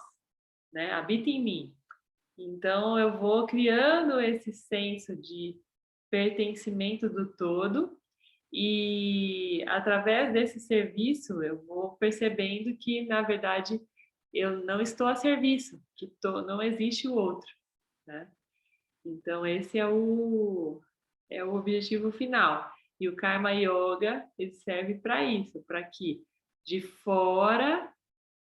né? Habita em mim. Então, eu vou criando esse senso de pertencimento do todo e, através desse serviço, eu vou percebendo que, na verdade, eu não estou a serviço, que não existe o outro, né? Então, esse é o objetivo final. E o Karma Yoga, ele serve para isso, para que de fora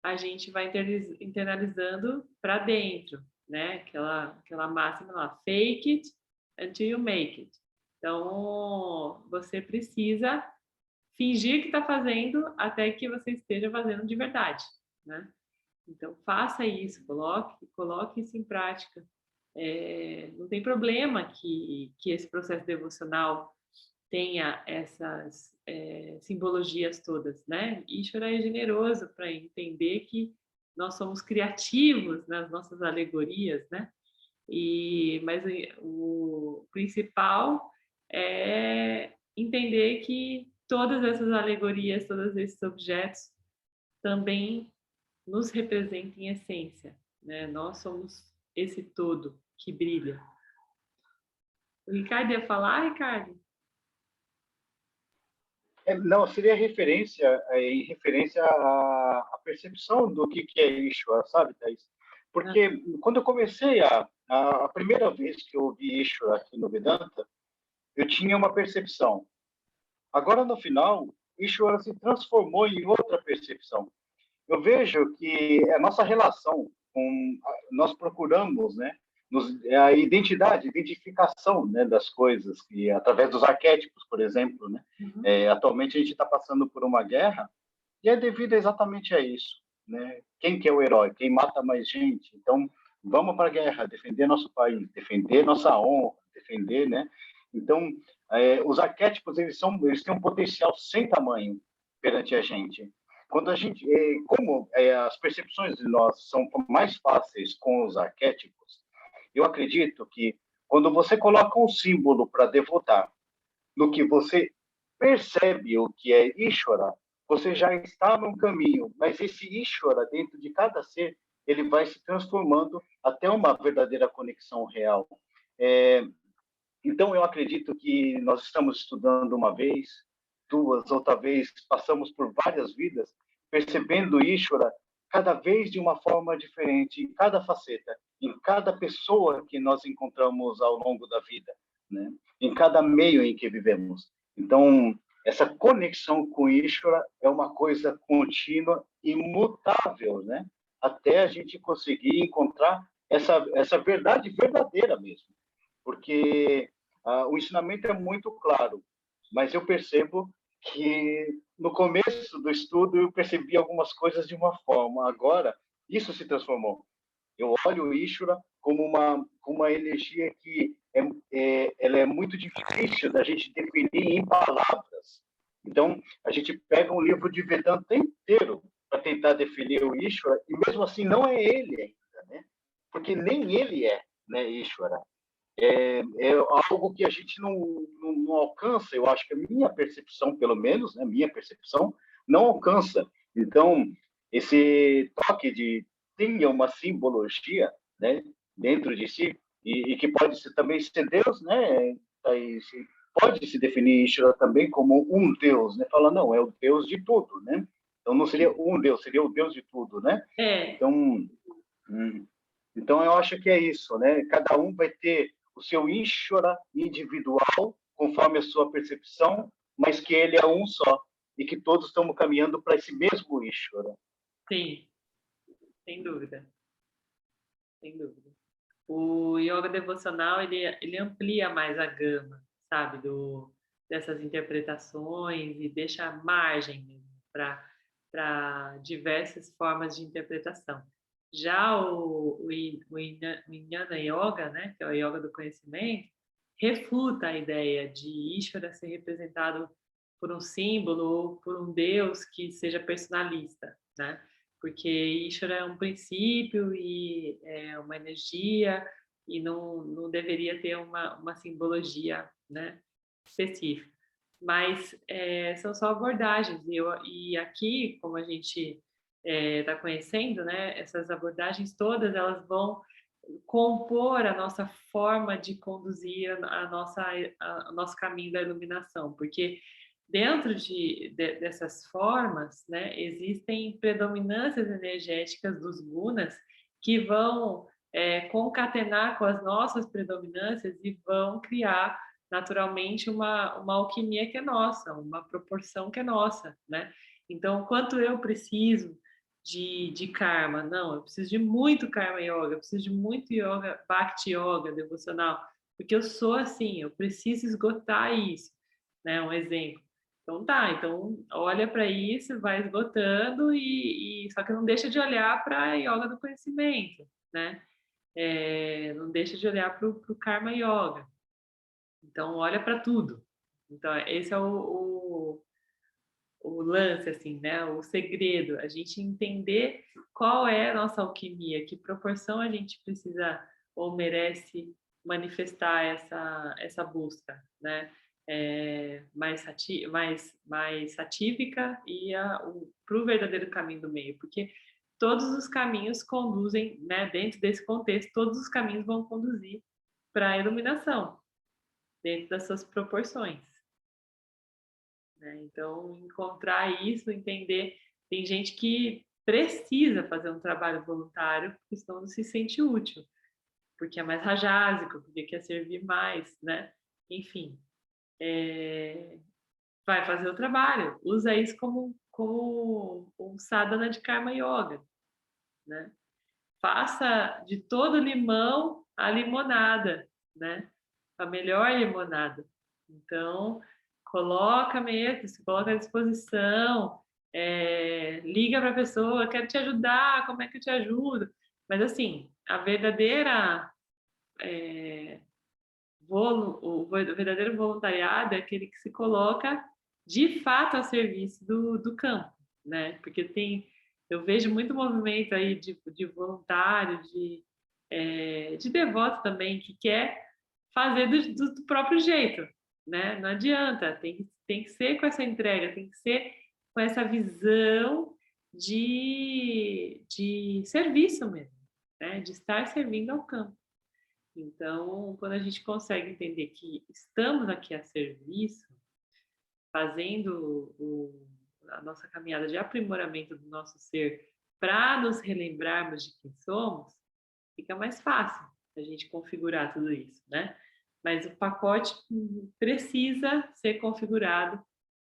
a gente vai internalizando para dentro, né? Aquela máxima lá, fake it until you make it. Então, você precisa fingir que está fazendo até que você esteja fazendo de verdade, né? Então, faça isso, coloque isso em prática. Não tem problema que esse processo devocional tenha essas simbologias todas, né? Ishvara é generoso para entender que nós somos criativos nas nossas alegorias, né? Mas o principal é entender que todas essas alegorias, todos esses objetos também nos representam em essência, né? Nós somos esse todo que brilha. O Ricardo ia falar, Ricardo? Não, seria em referência à percepção do que é Ishvara, sabe, Thaís? Porque quando eu comecei a primeira vez que eu ouvi Ishvara aqui no Vedanta, eu tinha uma percepção. Agora, no final, Ishvara se transformou em outra percepção. Eu vejo que a nossa relação nós procuramos, né, a identificação, né, das coisas, que através dos arquétipos, por exemplo, né, atualmente a gente está passando por uma guerra e é devido exatamente a isso, né? Quem que é o herói? Quem mata mais gente? Então, vamos para a guerra, defender nosso país, defender nossa honra, defender, né? Então, os arquétipos eles têm um potencial sem tamanho perante a gente. Quando a gente, como as percepções de nós são mais fáceis com os arquétipos, eu acredito que quando você coloca um símbolo para devotar no que você percebe o que é Ishvara, você já está num caminho, mas esse Ishvara dentro de cada ser, ele vai se transformando até uma verdadeira conexão real. Então, eu acredito que nós estamos estudando uma vez, duas, outra vez, passamos por várias vidas, percebendo Ishvara cada vez de uma forma diferente, em cada faceta, em cada pessoa que nós encontramos ao longo da vida, né? Em cada meio em que vivemos. Então, essa conexão com Ishvara é uma coisa contínua, imutável, né? Até a gente conseguir encontrar essa verdade verdadeira mesmo. Porque o ensinamento é muito claro, mas eu percebo que no começo do estudo eu percebi algumas coisas de uma forma, agora isso se transformou. Eu olho o Ishvara como uma energia que ela é muito difícil da gente definir em palavras. Então, a gente pega um livro de Vedanta inteiro para tentar definir o Ishvara, e mesmo assim não é ele ainda, né? Porque nem ele é, né, Ishvara. É algo que a gente não alcança, eu acho que a minha percepção, pelo menos, né, minha percepção, não alcança. Então, esse toque de tenha uma simbologia, né, dentro de si, e que pode ser, também ser Deus, né, pode se definir Ishvara também como um Deus, né, fala, não, é o Deus de tudo, né, então não seria um Deus, seria o Deus de tudo, né, então eu acho que é isso, né, cada um vai ter o seu Ishvara individual, conforme a sua percepção, mas que ele é um só, e que todos estamos caminhando para esse mesmo Ishvara. Sim, sem dúvida. Sem dúvida. O yoga devocional, ele amplia mais a gama, sabe, dessas interpretações e deixa margem para diversas formas de interpretação. Já o Jnana Yoga, né, que é o yoga do conhecimento, refuta a ideia de Ishvara ser representado por um símbolo ou por um Deus que seja personalista, né? Porque Ishvara é um princípio e é uma energia e não deveria ter uma simbologia, né, específica. Mas são só abordagens e aqui, como a gente está conhecendo, né, essas abordagens todas elas vão compor a nossa forma de conduzir o nosso caminho da iluminação, porque dentro dessas formas, né, existem predominâncias energéticas dos gunas que vão concatenar com as nossas predominâncias e vão criar naturalmente uma alquimia que é nossa, uma proporção que é nossa, né? Então, quanto eu preciso de karma? Não, eu preciso de muito karma yoga, eu preciso de muito yoga, bhakti yoga, devocional, porque eu sou assim, eu preciso esgotar isso, né? Um exemplo. Então tá, então olha para isso, vai esgotando e só que não deixa de olhar para a yoga do conhecimento, né? Não deixa de olhar para o karma yoga. Então olha para tudo, Então, esse é o lance, assim, né? O segredo, a gente entender qual é a nossa alquimia, que proporção a gente precisa ou merece manifestar essa busca, né? Mais satívica e para o verdadeiro caminho do meio, porque todos os caminhos conduzem, né? Dentro desse contexto, todos os caminhos vão conduzir para a iluminação, dentro das suas proporções. Né? Então, encontrar isso, entender. Tem gente que precisa fazer um trabalho voluntário, porque senão não se sente útil, porque é mais rajásico, porque quer servir mais, né? Enfim, vai fazer o trabalho, usa isso como um sadhana de Karma Yoga, né? Faça de todo limão a limonada, né? A melhor limonada. Então, coloca mesmo, se coloca à disposição, liga para a pessoa, quero te ajudar, como é que eu te ajudo? Mas, assim, a verdadeira... o verdadeiro voluntariado é aquele que se coloca de fato a serviço do campo, né? Porque eu vejo muito movimento aí de voluntário, de devoto também, que quer fazer do próprio jeito, né? Não adianta, tem que ser com essa entrega, tem que ser com essa visão de serviço mesmo, né? De estar servindo ao campo. Então, quando a gente consegue entender que estamos aqui a serviço, fazendo a nossa caminhada de aprimoramento do nosso ser para nos relembrarmos de quem somos, fica mais fácil a gente configurar tudo isso, né? Mas o pacote precisa ser configurado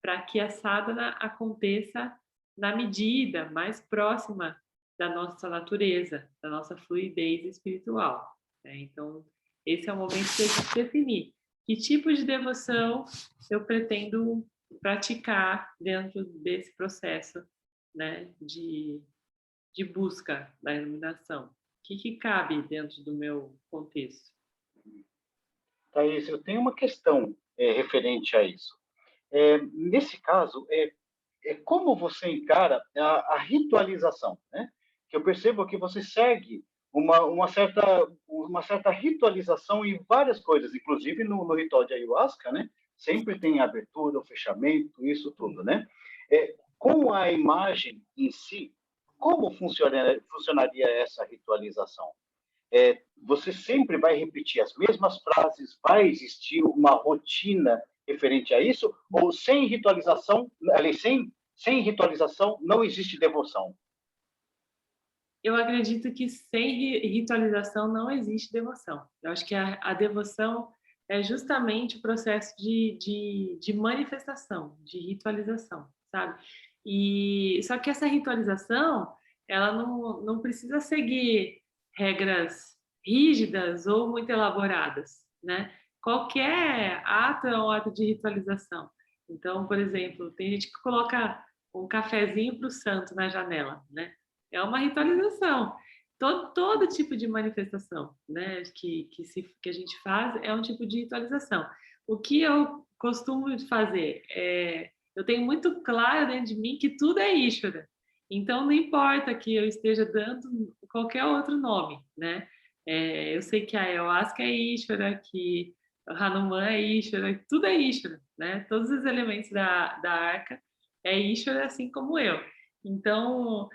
para que a sadhana aconteça na medida mais próxima da nossa natureza, da nossa fluidez espiritual. Né? Então, esse é o momento de a gente definir que tipo de devoção eu pretendo praticar dentro desse processo, né, de busca da iluminação. O que cabe dentro do meu contexto? Thaís, eu tenho uma questão referente a isso. Nesse caso, como você encara a ritualização, né? Que eu percebo que você segue uma certa ritualização em várias coisas, inclusive no ritual de ayahuasca, né? Sempre tem abertura, o fechamento, isso tudo, né? Com a imagem em si, como funcionaria essa ritualização? Você sempre vai repetir as mesmas frases, vai existir uma rotina referente a isso, ou sem ritualização, aliás, sem ritualização não existe devoção? Eu acredito que sem ritualização não existe devoção. Eu acho que a devoção é justamente o processo de manifestação, de ritualização, sabe? E só que essa ritualização, ela não precisa seguir regras rígidas ou muito elaboradas, né? Qualquer ato é um ato de ritualização. Então, por exemplo, tem gente que coloca um cafezinho para o santo na janela, né? É uma ritualização. Todo tipo de manifestação, né, que a gente faz é um tipo de ritualização. O que eu costumo fazer eu tenho muito claro dentro de mim que tudo é Ishvara. Então, não importa que eu esteja dando qualquer outro nome, né? Eu sei que a ayahuasca é Ishvara, que o Hanuman é Ishvara, tudo é Ishvara, né? Todos os elementos da arca é Ishvara, assim como eu. Então,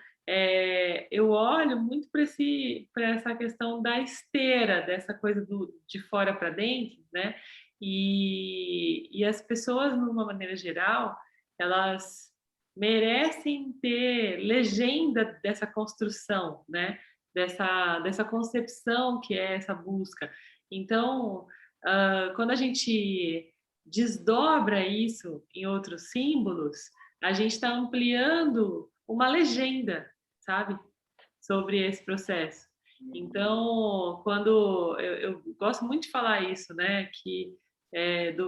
eu olho muito para essa questão da esteira, dessa coisa de fora para dentro, né? E as pessoas, de uma maneira geral, elas merecem ter legenda dessa construção, né? Dessa concepção que é essa busca. Então, quando a gente desdobra isso em outros símbolos, a gente está ampliando uma legenda, sabe? Sobre esse processo. Então, quando eu gosto muito de falar isso, né? Que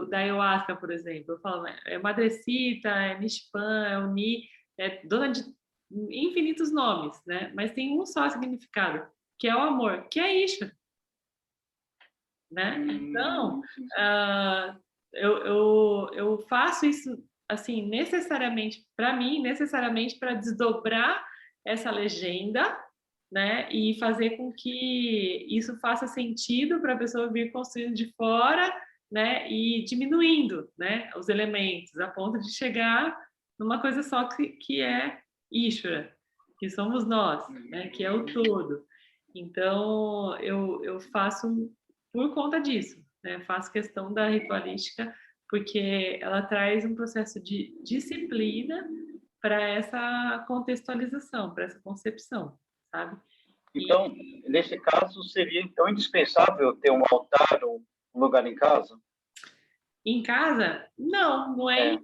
da ayahuasca, por exemplo, eu falo, é Madrecita, é Mishpan, é Uni, é dona de infinitos nomes, né? Mas tem um só significado, que é o amor, que é Ishvara, né? Então, eu faço isso, assim, necessariamente, para mim, necessariamente para desdobrar essa legenda, né, e fazer com que isso faça sentido para a pessoa vir construindo de fora, né, e diminuindo, né, os elementos, a ponto de chegar numa coisa só que é Ishvara, que somos nós, né, que é o todo. Então, eu faço por conta disso, né, faço questão da ritualística, porque ela traz um processo de disciplina para essa contextualização, para essa concepção, sabe? Então, nesse caso, seria então indispensável ter um altar, um lugar em casa? Em casa, não É.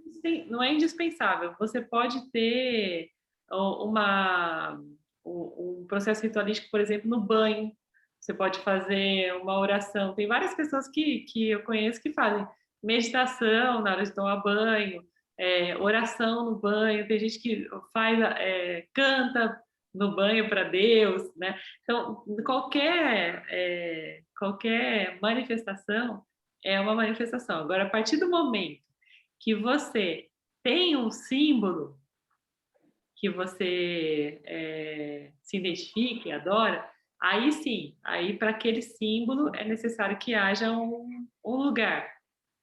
não é indispensável. Você pode ter uma, um processo ritualístico, por exemplo, no banho. Você pode fazer uma oração. Tem várias pessoas que eu conheço que fazem meditação na hora de tomar banho, oração no banho. Tem gente que faz, canta no banho para Deus, né? Então, qualquer manifestação é uma manifestação. Agora, a partir do momento que você tem um símbolo que você se identifica e adora, aí sim, aí para aquele símbolo é necessário que haja um lugar,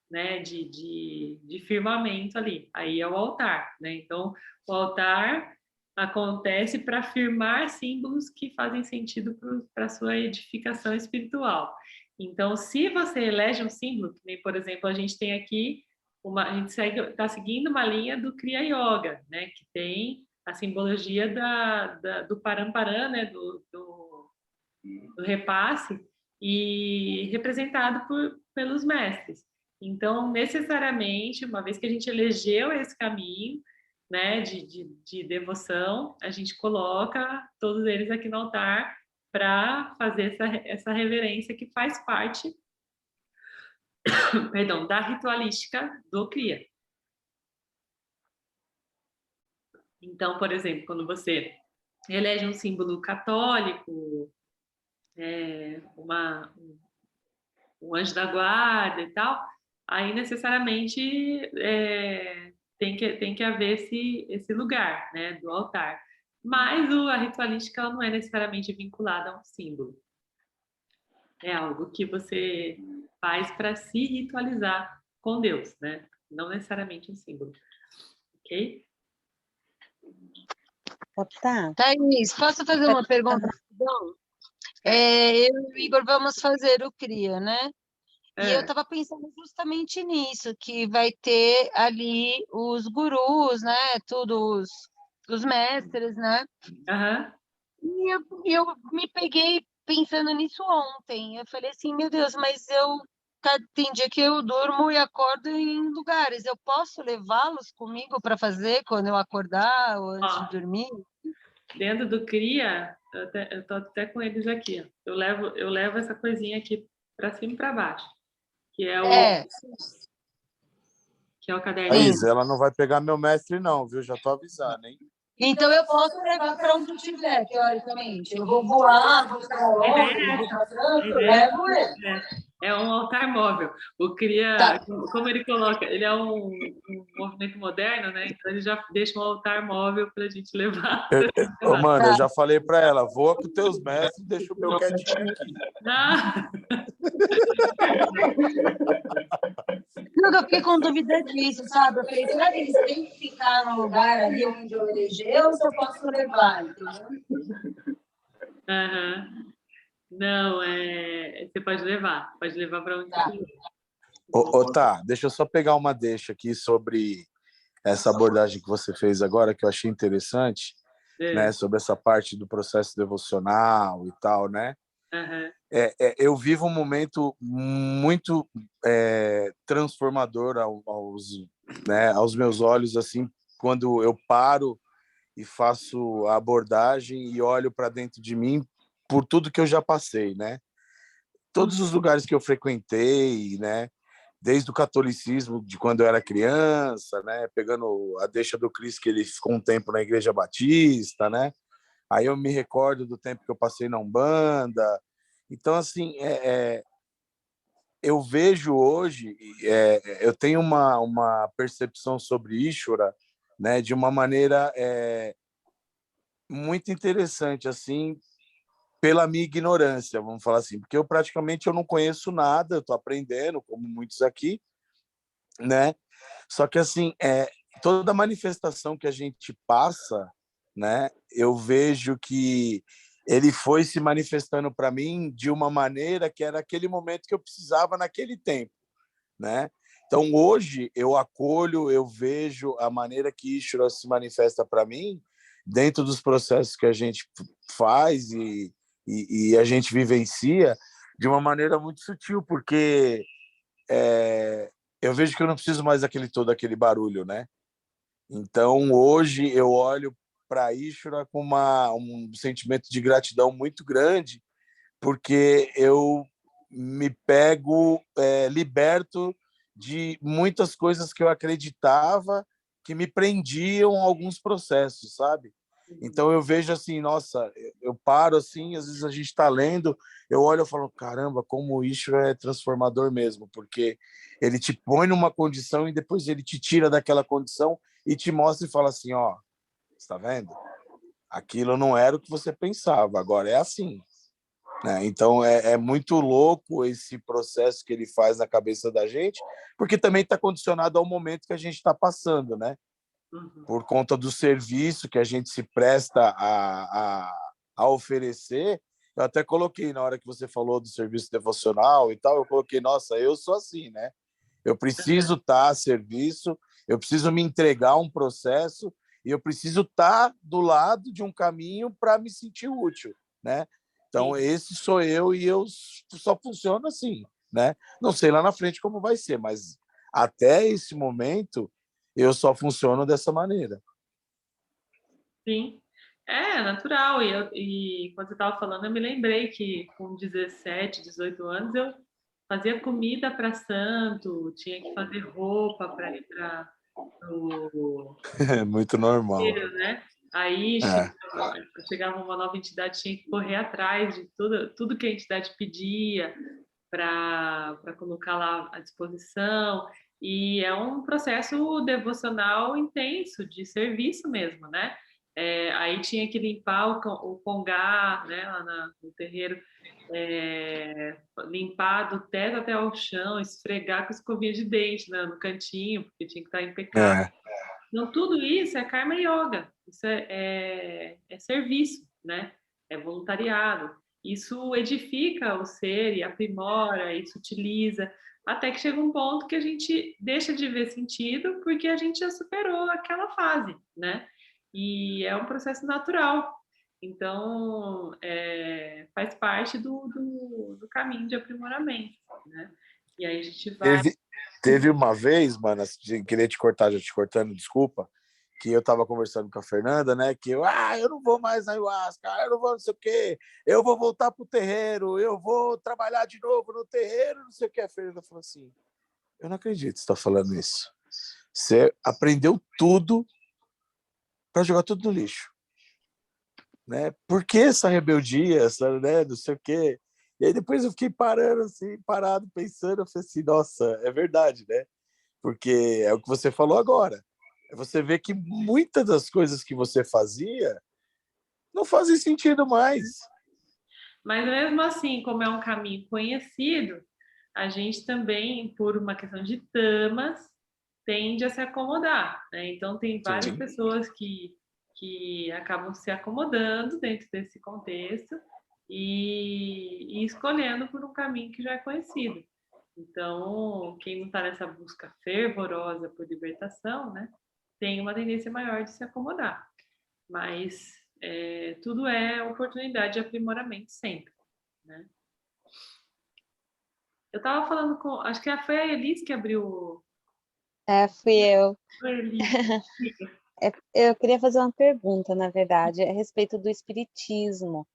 né, de firmamento ali. Aí é o altar, né? Então, o altar acontece para firmar símbolos que fazem sentido para a sua edificação espiritual. Então, se você elege um símbolo, que nem, por exemplo, a gente tem aqui, a gente está seguindo uma linha do Kriya Yoga, né, que tem a simbologia do Paramparam, né, do repasse, e representado pelos mestres. Então, necessariamente, uma vez que a gente elegeu esse caminho, né, de devoção, a gente coloca todos eles aqui no altar para fazer essa reverência que faz parte, perdão, da ritualística do Kriya. Então, por exemplo, quando você elege um símbolo católico, um anjo da guarda e tal, aí necessariamente tem que haver esse lugar, né, do altar. Mas a ritualística ela não é necessariamente vinculada a um símbolo. É algo que você faz para se ritualizar com Deus, né? Não necessariamente um símbolo. Ok? Tá. Thaís, posso fazer uma pergunta rapidão? Eu e o Igor vamos fazer o CRIA, né? E eu estava pensando justamente nisso, que vai ter ali os gurus, né? Todos os mestres, né? Aham. E eu me peguei pensando nisso ontem. Eu falei assim, meu Deus, mas tem dia que eu durmo e acordo em lugares. Eu posso levá-los comigo para fazer quando eu acordar ou antes de dormir? Dentro do CRIA, eu tô até com eles aqui. Ó. Eu levo essa coisinha aqui para cima e para baixo, que é o caderninho. Thaís, ela não vai pegar meu mestre não, viu? Já tô avisando, hein? Então eu posso levar para onde eu estiver, teoricamente. Eu vou voar, vou para Londres, vou para França, eu levo ele. É um altar móvel. O CRIA, Tá. como ele coloca, ele é um movimento moderno, né? Então ele já deixa um altar móvel para a gente levar. Mano, eu já falei para ela, voa com teus mestres, deixa o meu quietinho aqui. Ah! Não, eu fiquei com dúvida disso, sabe? Eu falei, será que eles têm que ficar no lugar ali onde eu elegi ou se eu posso levar? Entendeu? Aham. Não, você pode levar para onde Tá. você quiser. Tá, deixa eu só pegar uma deixa aqui sobre essa abordagem que você fez agora, que eu achei interessante, né? Sobre essa parte do processo devocional e tal, né? Aham. Eu vivo um momento muito transformador aos meus olhos, assim, quando eu paro e faço a abordagem e olho para dentro de mim por tudo que eu já passei, né? Todos os lugares que eu frequentei, né? Desde o catolicismo, de quando eu era criança, né? Pegando a deixa do Cristo, que ele ficou um tempo na Igreja Batista, né? Aí eu me recordo do tempo que eu passei na Umbanda. Então, assim, eu vejo hoje, eu tenho uma percepção sobre Ishvara, né, de uma maneira muito interessante, assim, pela minha ignorância, vamos falar assim, porque eu não conheço nada, eu estou aprendendo, como muitos aqui, né? Só que assim, toda manifestação que a gente passa, né? Eu vejo que ele foi se manifestando para mim de uma maneira que era aquele momento que eu precisava naquele tempo, né? Então hoje eu acolho, eu vejo a maneira que Ishvara se manifesta para mim dentro dos processos que a gente faz e a gente vivencia de uma maneira muito sutil, porque eu vejo que eu não preciso mais todo aquele barulho, né? Então, hoje eu olho para Ishvara com um sentimento de gratidão muito grande, porque eu me pego liberto de muitas coisas que eu acreditava que me prendiam a alguns processos, sabe? Então eu vejo assim, nossa, eu paro assim, às vezes a gente está lendo, eu olho e falo, caramba, como o Ishvara é transformador mesmo, porque ele te põe numa condição e depois ele te tira daquela condição e te mostra e fala assim, ó, está vendo? Aquilo não era o que você pensava, agora é assim, né? Então é muito louco esse processo que ele faz na cabeça da gente, porque também está condicionado ao momento que a gente está passando, né? Por conta do serviço que a gente se presta a oferecer. Eu até coloquei, na hora que você falou do serviço devocional e tal, eu coloquei, nossa, eu sou assim, né? Eu preciso estar a serviço, eu preciso me entregar a um processo e eu preciso estar do lado de um caminho para me sentir útil, né? Então, esse sou eu e eu só funciono assim, né? Não sei lá na frente como vai ser, mas até esse momento eu só funciono dessa maneira. Sim, é natural. E quando você estava falando, eu me lembrei que com 17, 18 anos eu fazia comida para santo, tinha que fazer roupa para ir para o É muito normal. né? Aí chegava uma nova entidade, tinha que correr atrás de tudo que a entidade pedia para colocar lá à disposição. E é um processo devocional intenso, de serviço mesmo, né? Aí tinha que limpar o congá, né, lá no terreiro, limpar do teto até ao chão, esfregar com escovinha de dente, né, no cantinho, porque tinha que estar impecável. Então, tudo isso é karma yoga, isso é serviço, né? É voluntariado. Isso edifica o ser e aprimora, isso utiliza, até que chega um ponto que a gente deixa de ver sentido porque a gente já superou aquela fase, né? E é um processo natural. Então, faz parte do caminho de aprimoramento, né? E aí a gente vai... Teve uma vez, mano, queria te cortar, já te cortando, desculpa, que eu tava conversando com a Fernanda, né, que eu não vou mais na ayahuasca, eu não vou não sei o quê, eu vou voltar pro terreiro, eu vou trabalhar de novo no terreiro, não sei o que. A Fernanda falou assim, eu não acredito que você tá falando isso. Você aprendeu tudo para jogar tudo no lixo, né? Por que essa rebeldia, essa, né, não sei o quê? E aí depois eu fiquei parado, pensando, eu falei assim, nossa, é verdade, né? Porque é o que você falou agora. Você vê que muitas das coisas que você fazia não fazem sentido mais. Mas mesmo assim, como é um caminho conhecido, a gente também, por uma questão de tamas, tende a se acomodar, né? Então, tem várias pessoas que acabam se acomodando dentro desse contexto e escolhendo por um caminho que já é conhecido. Então, quem não está nessa busca fervorosa por libertação, né, tem uma tendência maior de se acomodar. Mas tudo é oportunidade de aprimoramento sempre, né? Eu estava falando com, acho que foi a Elis que abriu. Fui eu. Foi a Elis. Eu queria fazer uma pergunta, na verdade, a respeito do espiritismo.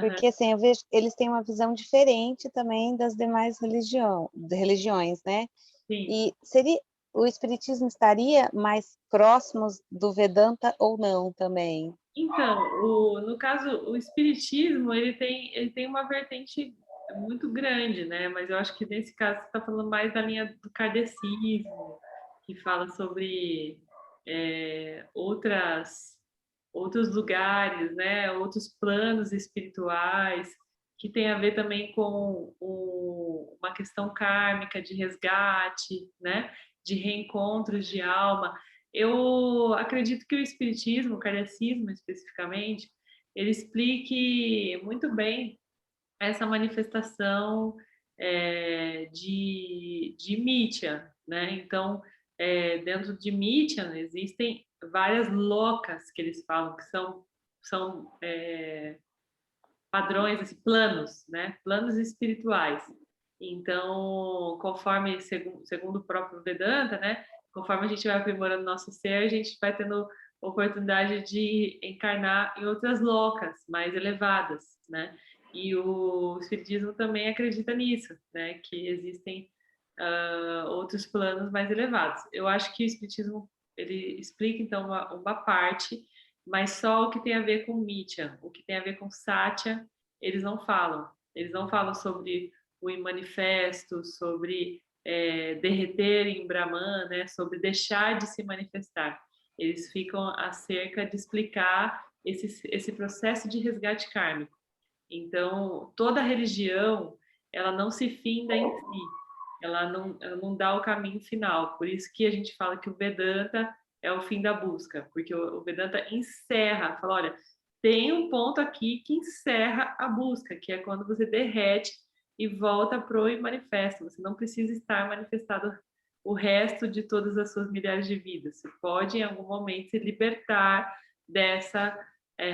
Porque, assim, eu vejo eles têm uma visão diferente também das demais religiões, né? Sim. E o espiritismo estaria mais próximos do Vedanta ou não também? Então, no caso, o espiritismo, ele tem uma vertente é muito grande, né? Mas eu acho que nesse caso você está falando mais da linha do kardecismo, que fala sobre outros lugares, né? Outros planos espirituais, que tem a ver também com uma questão kármica de resgate, né? De reencontros de alma. Eu acredito que o espiritismo, o kardecismo especificamente, ele explique muito bem essa manifestação de Mitya, né? Então, dentro de Mitya existem várias locas que eles falam que são padrões, assim, planos, né? Planos espirituais. Então, conforme segundo o próprio Vedanta, né? Conforme a gente vai aprimorando nosso ser, a gente vai tendo oportunidade de encarnar em outras locas mais elevadas, né? E o Espiritismo também acredita nisso, né? Que existem outros planos mais elevados. Eu acho que o Espiritismo ele explica então uma parte, mas só o que tem a ver com Mitya, o que tem a ver com Satya, eles não falam. Eles não falam sobre o manifesto, sobre derreter em Brahman, né? Sobre deixar de se manifestar. Eles ficam acerca de explicar esse processo de resgate kármico. Então, toda religião, ela não se finda em si, ela não dá o caminho final. Por isso que a gente fala que o Vedanta é o fim da busca, porque o Vedanta encerra, fala, olha, tem um ponto aqui que encerra a busca, que é quando você derrete e volta pro e manifesta. Você não precisa estar manifestado o resto de todas as suas milhares de vidas. Você pode, em algum momento, se libertar dessa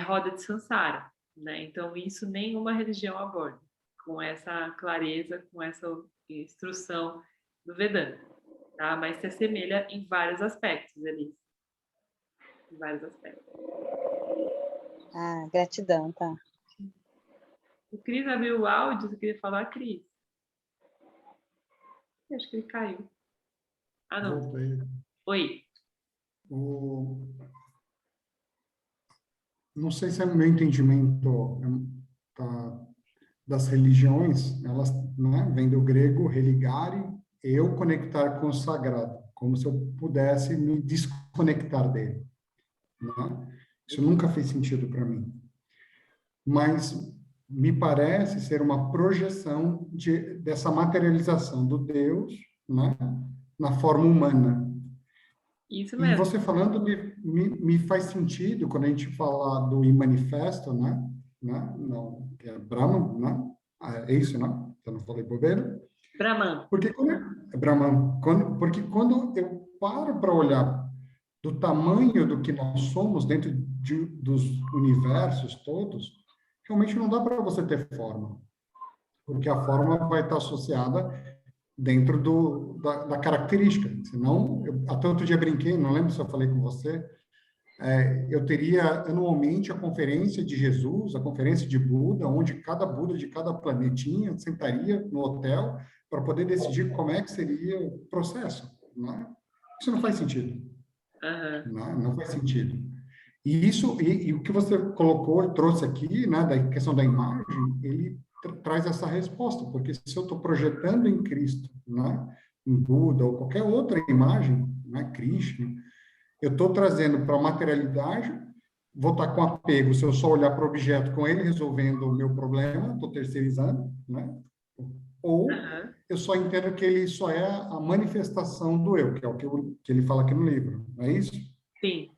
roda de samsara, né? Então, isso nenhuma religião aborda, com essa clareza, com essa instrução do Vedanta, tá? Mas se assemelha em vários aspectos, Elise. Em vários aspectos. Ah, gratidão, tá? O Cris abriu o áudio, você queria falar, Cris? Eu acho que ele caiu. Ah, não. Voltei. Oi. Não sei se é o meu entendimento das religiões, elas, né, vem do grego religare, eu conectar com o sagrado, como se eu pudesse me desconectar dele, né? Isso nunca fez sentido para mim. Mas me parece ser uma projeção dessa materialização do Deus, né, na forma humana. Isso E mesmo. você falando me faz sentido quando a gente fala do manifesto, né? Não, que é Brahman, né? É isso, né? Eu não falei bobeira. Brahman. Porque Brahman, porque quando eu paro para olhar do tamanho do que nós somos dentro dos universos todos, realmente não dá para você ter forma, porque a forma vai estar associada dentro da característica. Senão, até outro dia brinquei, não lembro se eu falei com você, eu teria anualmente a conferência de Jesus, a conferência de Buda, onde cada Buda de cada planetinha sentaria no hotel para poder decidir como é que seria o processo. Né? Isso não faz sentido. Não faz sentido. E isso, e o que você colocou, trouxe aqui, né, da questão da imagem, ele traz essa resposta, porque se eu estou projetando em Cristo, né, em Buda ou qualquer outra imagem, né, Krishna, eu estou trazendo para a materialidade, vou estar com apego, se eu só olhar para o objeto com ele resolvendo o meu problema, estou terceirizando, né? Ou eu só entendo que ele só é a manifestação do eu, que é o que ele fala aqui no livro, não é isso? Sim.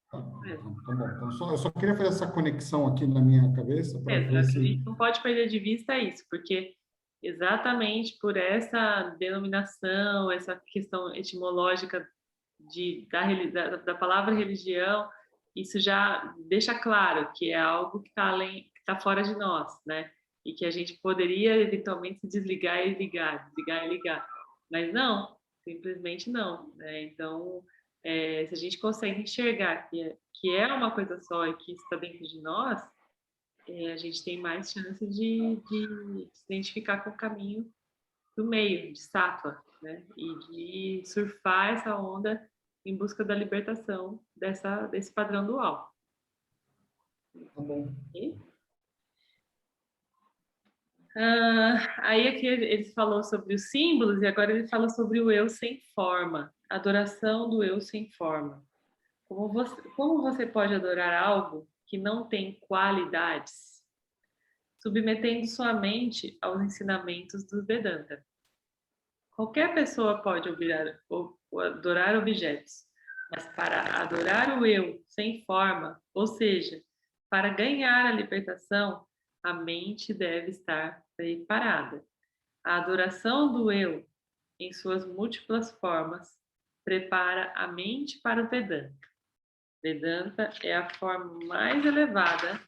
Tá bom. Então, eu só queria fazer essa conexão aqui na minha cabeça para ver A se... gente não pode perder de vista isso, porque exatamente por essa denominação, essa questão etimológica da palavra religião, isso já deixa claro que é algo que está além, que está fora de nós, né? E que a gente poderia eventualmente se desligar e ligar, desligar e ligar, mas não, simplesmente não, né? Então, se a gente consegue enxergar que é uma coisa só e que está dentro de nós, a gente tem mais chance de se identificar com o caminho do meio, de Sattva, né? E de surfar essa onda em busca da libertação desse padrão dual. Tá bom. E? Aí aqui ele falou sobre os símbolos e agora ele fala sobre o eu sem forma, adoração do eu sem forma. Como você pode adorar algo que não tem qualidades? Submetendo sua mente aos ensinamentos do Vedanta. Qualquer pessoa pode adorar objetos, mas para adorar o eu sem forma, ou seja, para ganhar a libertação, a mente deve estar preparada. A adoração do eu, em suas múltiplas formas, prepara a mente para o Vedanta. Vedanta é a forma mais elevada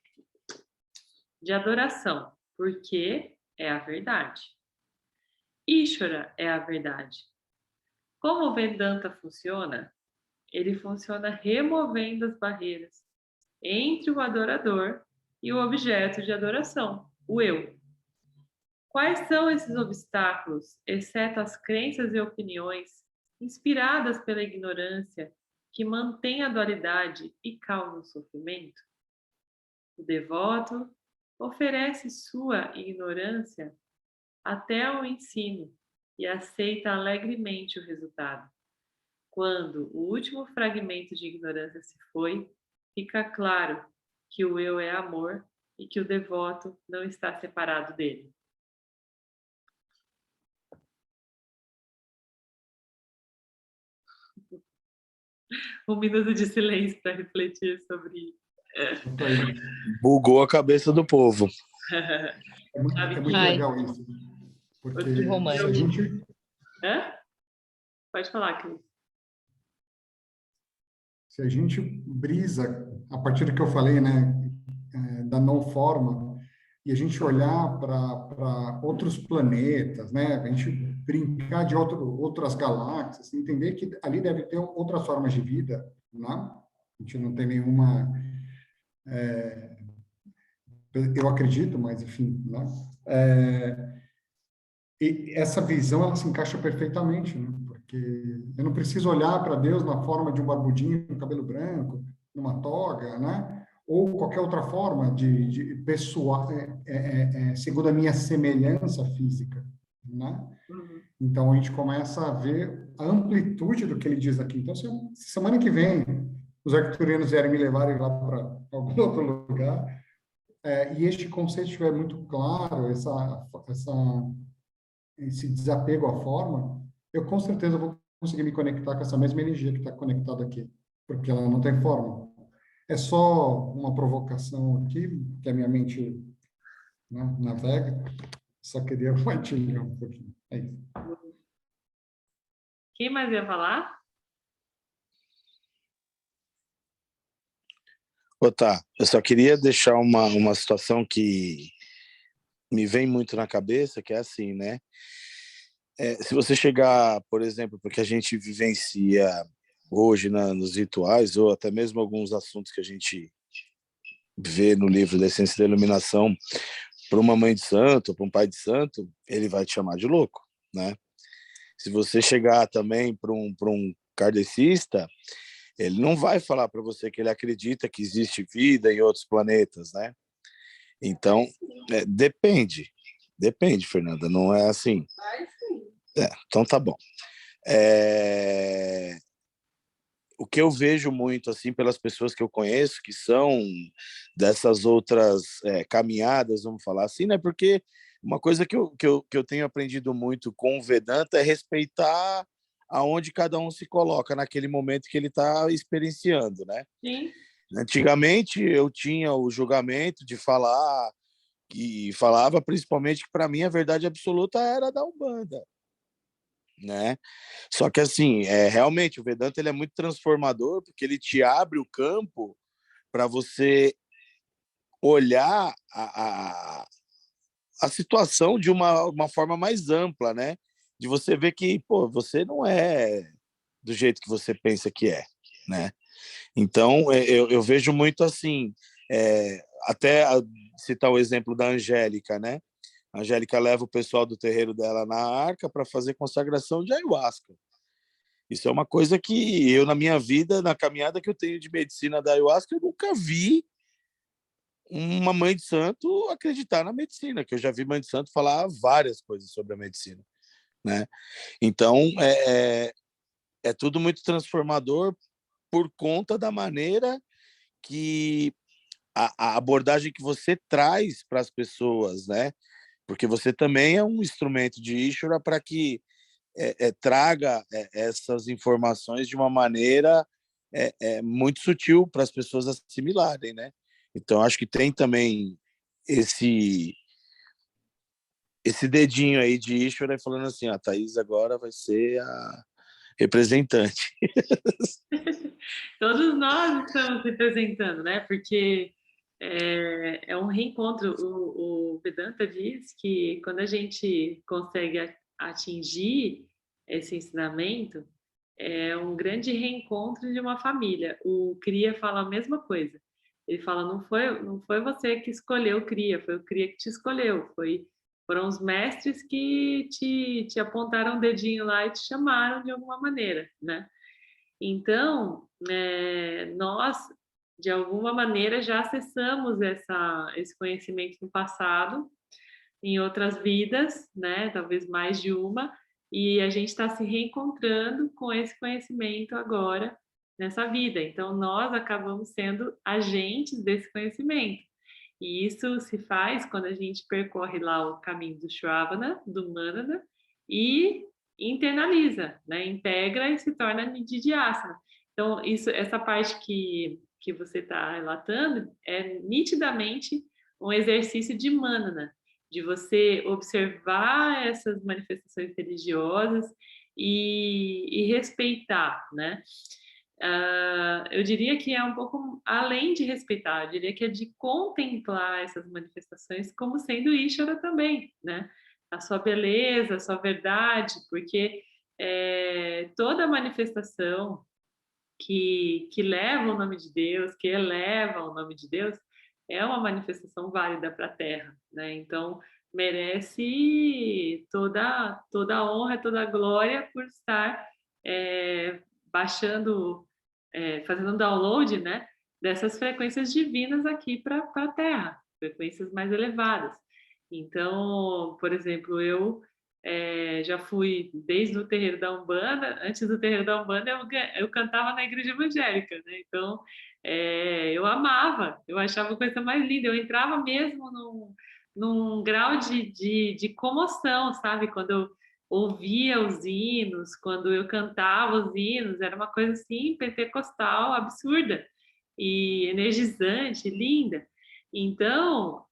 de adoração, porque é a verdade. Ishvara é a verdade. Como o Vedanta funciona? Ele funciona removendo as barreiras entre o adorador e o objeto de adoração, o eu. Quais são esses obstáculos, exceto as crenças e opiniões inspiradas pela ignorância que mantém a dualidade e causa o sofrimento? O devoto oferece sua ignorância até ao ensino e aceita alegremente o resultado. Quando o último fragmento de ignorância se foi, fica claro que o eu é amor e que o devoto não está separado dele. Um minuto de silêncio para refletir sobre. Bugou a cabeça do povo. É muito legal isso. Porque se a gente... Pode falar, Cris. Se a gente brisa, a partir do que eu falei, né, da não forma, e a gente olhar para outros planetas, né, a gente brincar de outras galáxias, entender que ali deve ter outras formas de vida, né? A gente não tem nenhuma... eu acredito, mas enfim, né? E essa visão, ela se encaixa perfeitamente, né? Porque eu não preciso olhar para Deus na forma de um barbudinho com cabelo branco, numa toga, né? Ou qualquer outra forma de pessoal, segundo a minha semelhança física, né? Então, a gente começa a ver a amplitude do que ele diz aqui. Então, se semana que vem os arcturianos vierem me levarem lá para algum outro lugar, e este conceito estiver muito claro, esse desapego à forma, eu com certeza vou conseguir me conectar com essa mesma energia que está conectada aqui, porque ela não tem forma. É só uma provocação aqui, que a minha mente, né, navega, só queria compartilhar um pouquinho. É isso. Quem mais ia falar? Tá, eu só queria deixar uma situação que me vem muito na cabeça, que é assim, né? Se você chegar, por exemplo, porque a gente vivencia hoje nos rituais, ou até mesmo alguns assuntos que a gente vê no livro da Essência da Iluminação, para uma mãe de santo, para um pai de santo, ele vai te chamar de louco, né? Se você chegar também para um kardecista, ele não vai falar para você que ele acredita que existe vida em outros planetas, né? Então, depende, Fernanda, não é assim. Então tá bom. O que eu vejo muito, assim, pelas pessoas que eu conheço, que são dessas outras caminhadas, vamos falar assim, né? Porque uma coisa que eu tenho aprendido muito com o Vedanta é respeitar aonde cada um se coloca naquele momento que ele está experienciando, né? Sim. Antigamente, eu tinha o julgamento de falar, e falava principalmente que, para mim, a verdade absoluta era da Umbanda, né? Só que, assim, realmente, o Vedanta ele é muito transformador, porque ele te abre o campo para você olhar a situação de uma forma mais ampla, né? De você ver que, pô, você não é do jeito que você pensa que é, né? Então, eu vejo muito assim, até citar o exemplo da Angélica, né? A Angélica leva o pessoal do terreiro dela na arca para fazer consagração de ayahuasca. Isso é uma coisa que eu, na minha vida, na caminhada que eu tenho de medicina da ayahuasca, eu nunca vi uma mãe de santo acreditar na medicina, que eu já vi mãe de santo falar várias coisas sobre a medicina, né? Então, é tudo muito transformador por conta da maneira que a abordagem que você traz para as pessoas, né? Porque você também é um instrumento de Ishvara para que traga essas informações de uma maneira muito sutil para as pessoas assimilarem, né? Então, acho que tem também esse dedinho aí de Ishvara falando assim, a Thaís agora vai ser a representante. Todos nós estamos representando, né? Porque é um reencontro. O Vedanta diz que quando a gente consegue atingir esse ensinamento, é um grande reencontro de uma família. O Kriya fala a mesma coisa. Ele fala, não foi você que escolheu o Kriya, foi o Kriya que te escolheu. Foram os mestres que te apontaram o dedinho lá e te chamaram de alguma maneira, né? Então, nós, de alguma maneira, já acessamos esse conhecimento no passado, em outras vidas, né? Talvez mais de uma, e a gente está se reencontrando com esse conhecimento agora, nessa vida. Então, nós acabamos sendo agentes desse conhecimento. E isso se faz quando a gente percorre lá o caminho do Shravana, do Manana, e internaliza, né? Integra e se torna Nididhyasana. Então, essa parte que você está relatando é nitidamente um exercício de Manana, de você observar essas manifestações religiosas e respeitar, né? Eu diria que é um pouco além de respeitar, eu diria que é de contemplar essas manifestações como sendo Ishvara também, né? A sua beleza, a sua verdade, porque toda manifestação que leva o nome de Deus, que eleva o nome de Deus, é uma manifestação válida para a Terra, né? Então, merece toda a honra, toda a glória por estar baixando, fazendo download, né, dessas frequências divinas aqui para a Terra, frequências mais elevadas. Então, por exemplo, eu já fui desde o terreiro da Umbanda. Antes do terreiro da Umbanda, eu cantava na igreja evangélica, né? Então, eu amava, eu achava a coisa mais linda. Eu entrava mesmo num grau de comoção, sabe? Quando eu ouvia os hinos, quando eu cantava os hinos, era uma coisa assim, pentecostal, absurda e energizante, linda. Então,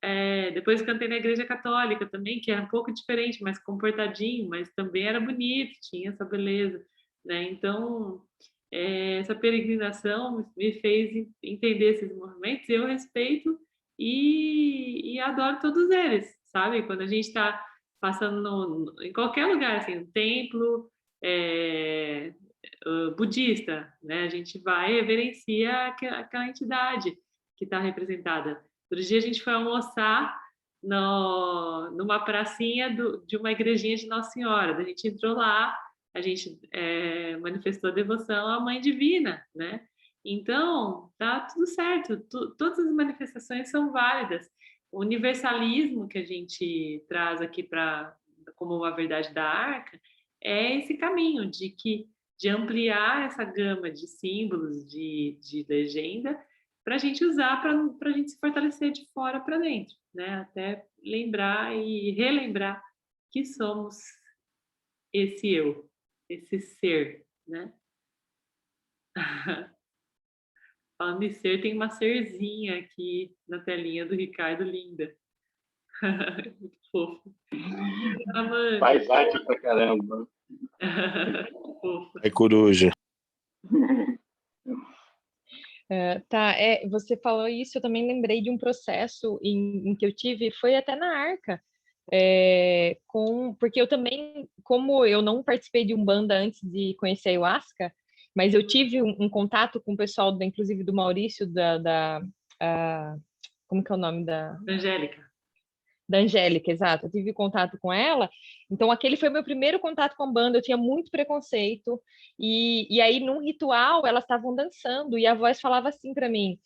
depois cantei na igreja católica também, que era um pouco diferente, mais comportadinho, mas também era bonito, tinha essa beleza, né? Então, essa peregrinação me fez entender esses movimentos, eu respeito e adoro todos eles, sabe? Quando a gente está passando em qualquer lugar, assim, um templo budista, né? A gente vai e reverencia aquela entidade que está representada. Outro dia a gente foi almoçar numa pracinha de uma igrejinha de Nossa Senhora. A gente entrou lá, a gente manifestou devoção à Mãe Divina, né? Então, tá tudo certo. Todas as manifestações são válidas. O universalismo que a gente traz aqui como uma verdade da Arca é esse caminho de ampliar essa gama de símbolos, de legenda, para a gente usar, para a gente se fortalecer de fora para dentro, né? Até lembrar e relembrar que somos esse eu, esse ser, né? Falando em ser, tem uma serzinha aqui na telinha do Ricardo, linda. Muito fofo. Faz arte pra caramba. Fofo. É coruja. Tá, você falou isso, eu também lembrei de um processo em que eu tive, foi até na Arca, porque eu também, como eu não participei de Umbanda antes de conhecer a Ayahuasca, mas eu tive um contato com o pessoal, inclusive do Maurício, como que é o nome da... Angélica. Da Angélica, exato. Eu tive contato com ela, então aquele foi meu primeiro contato com a banda. Eu tinha muito preconceito, e aí num ritual elas estavam dançando e a voz falava assim para mim: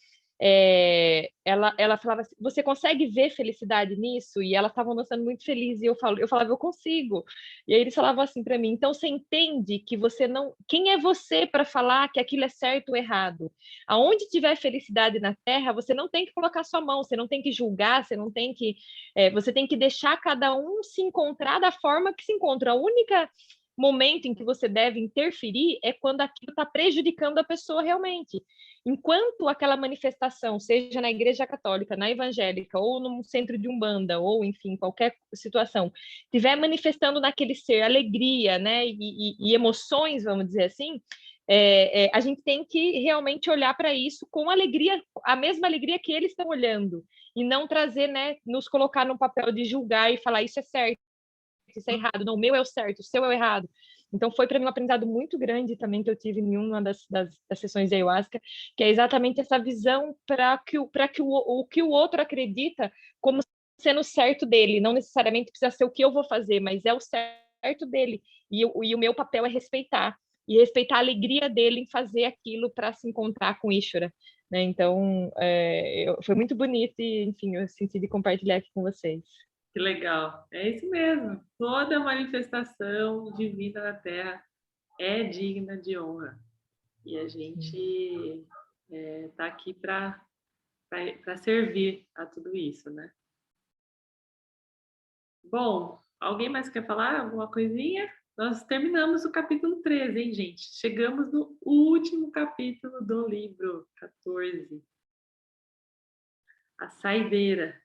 ela falava assim, você consegue ver felicidade nisso? E ela estava mostrando muito feliz, e eu falava, eu consigo. E aí eles falavam assim para mim, então você entende que você não... Quem é você para falar que aquilo é certo ou errado? Aonde tiver felicidade na Terra, você não tem que colocar sua mão, você não tem que julgar, você não tem que... você tem que deixar cada um se encontrar da forma que se encontra. A única momento em que você deve interferir é quando aquilo está prejudicando a pessoa realmente. Enquanto aquela manifestação, seja na igreja católica, na evangélica, ou num centro de umbanda, ou enfim, qualquer situação, estiver manifestando naquele ser alegria, né, e emoções, vamos dizer assim, a gente tem que realmente olhar para isso com alegria, a mesma alegria que eles estão olhando, e não trazer, né, nos colocar num papel de julgar e falar isso é certo, isso é errado, não, o meu é o certo, o seu é o errado. Então, foi para mim um aprendizado muito grande também que eu tive em uma das sessões de ayahuasca, que é exatamente essa visão para que o outro acredita como sendo certo dele. Não necessariamente precisa ser o que eu vou fazer, mas é o certo dele. E o meu papel é respeitar. E respeitar a alegria dele em fazer aquilo para se encontrar com Ishvara. Né? Então, foi muito bonito e, enfim, eu senti de compartilhar aqui com vocês. Que legal. É isso mesmo. Toda manifestação divina na Terra é digna de honra. E a gente está aqui para servir a tudo isso, né? Bom, alguém mais quer falar alguma coisinha? Nós terminamos o capítulo 13, hein, gente? Chegamos no último capítulo do livro 14. A saideira.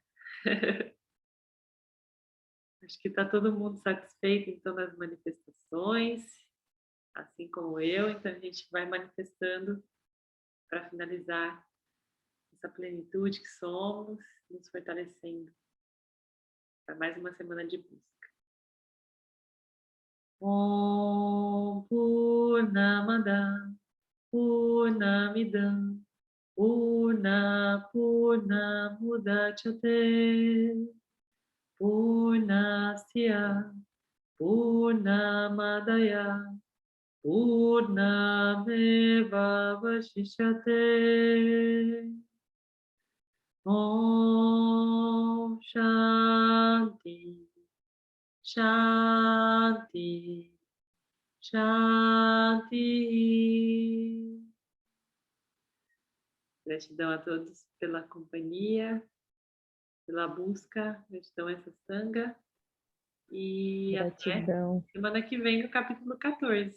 Acho que está todo mundo satisfeito, então, das manifestações, assim como eu. Então, a gente vai manifestando para finalizar essa plenitude que somos, nos fortalecendo para mais uma semana de busca. Om Purnamada Purnamidam Purnamudachyate Purnasya Purnamadaya Purnameva Vashishyate. Om Shanti Shanti Shanti. Gratidão a todos pela companhia, pela busca. Gratidão a essa sanga. E Gratidão. até semana que vem no capítulo 14.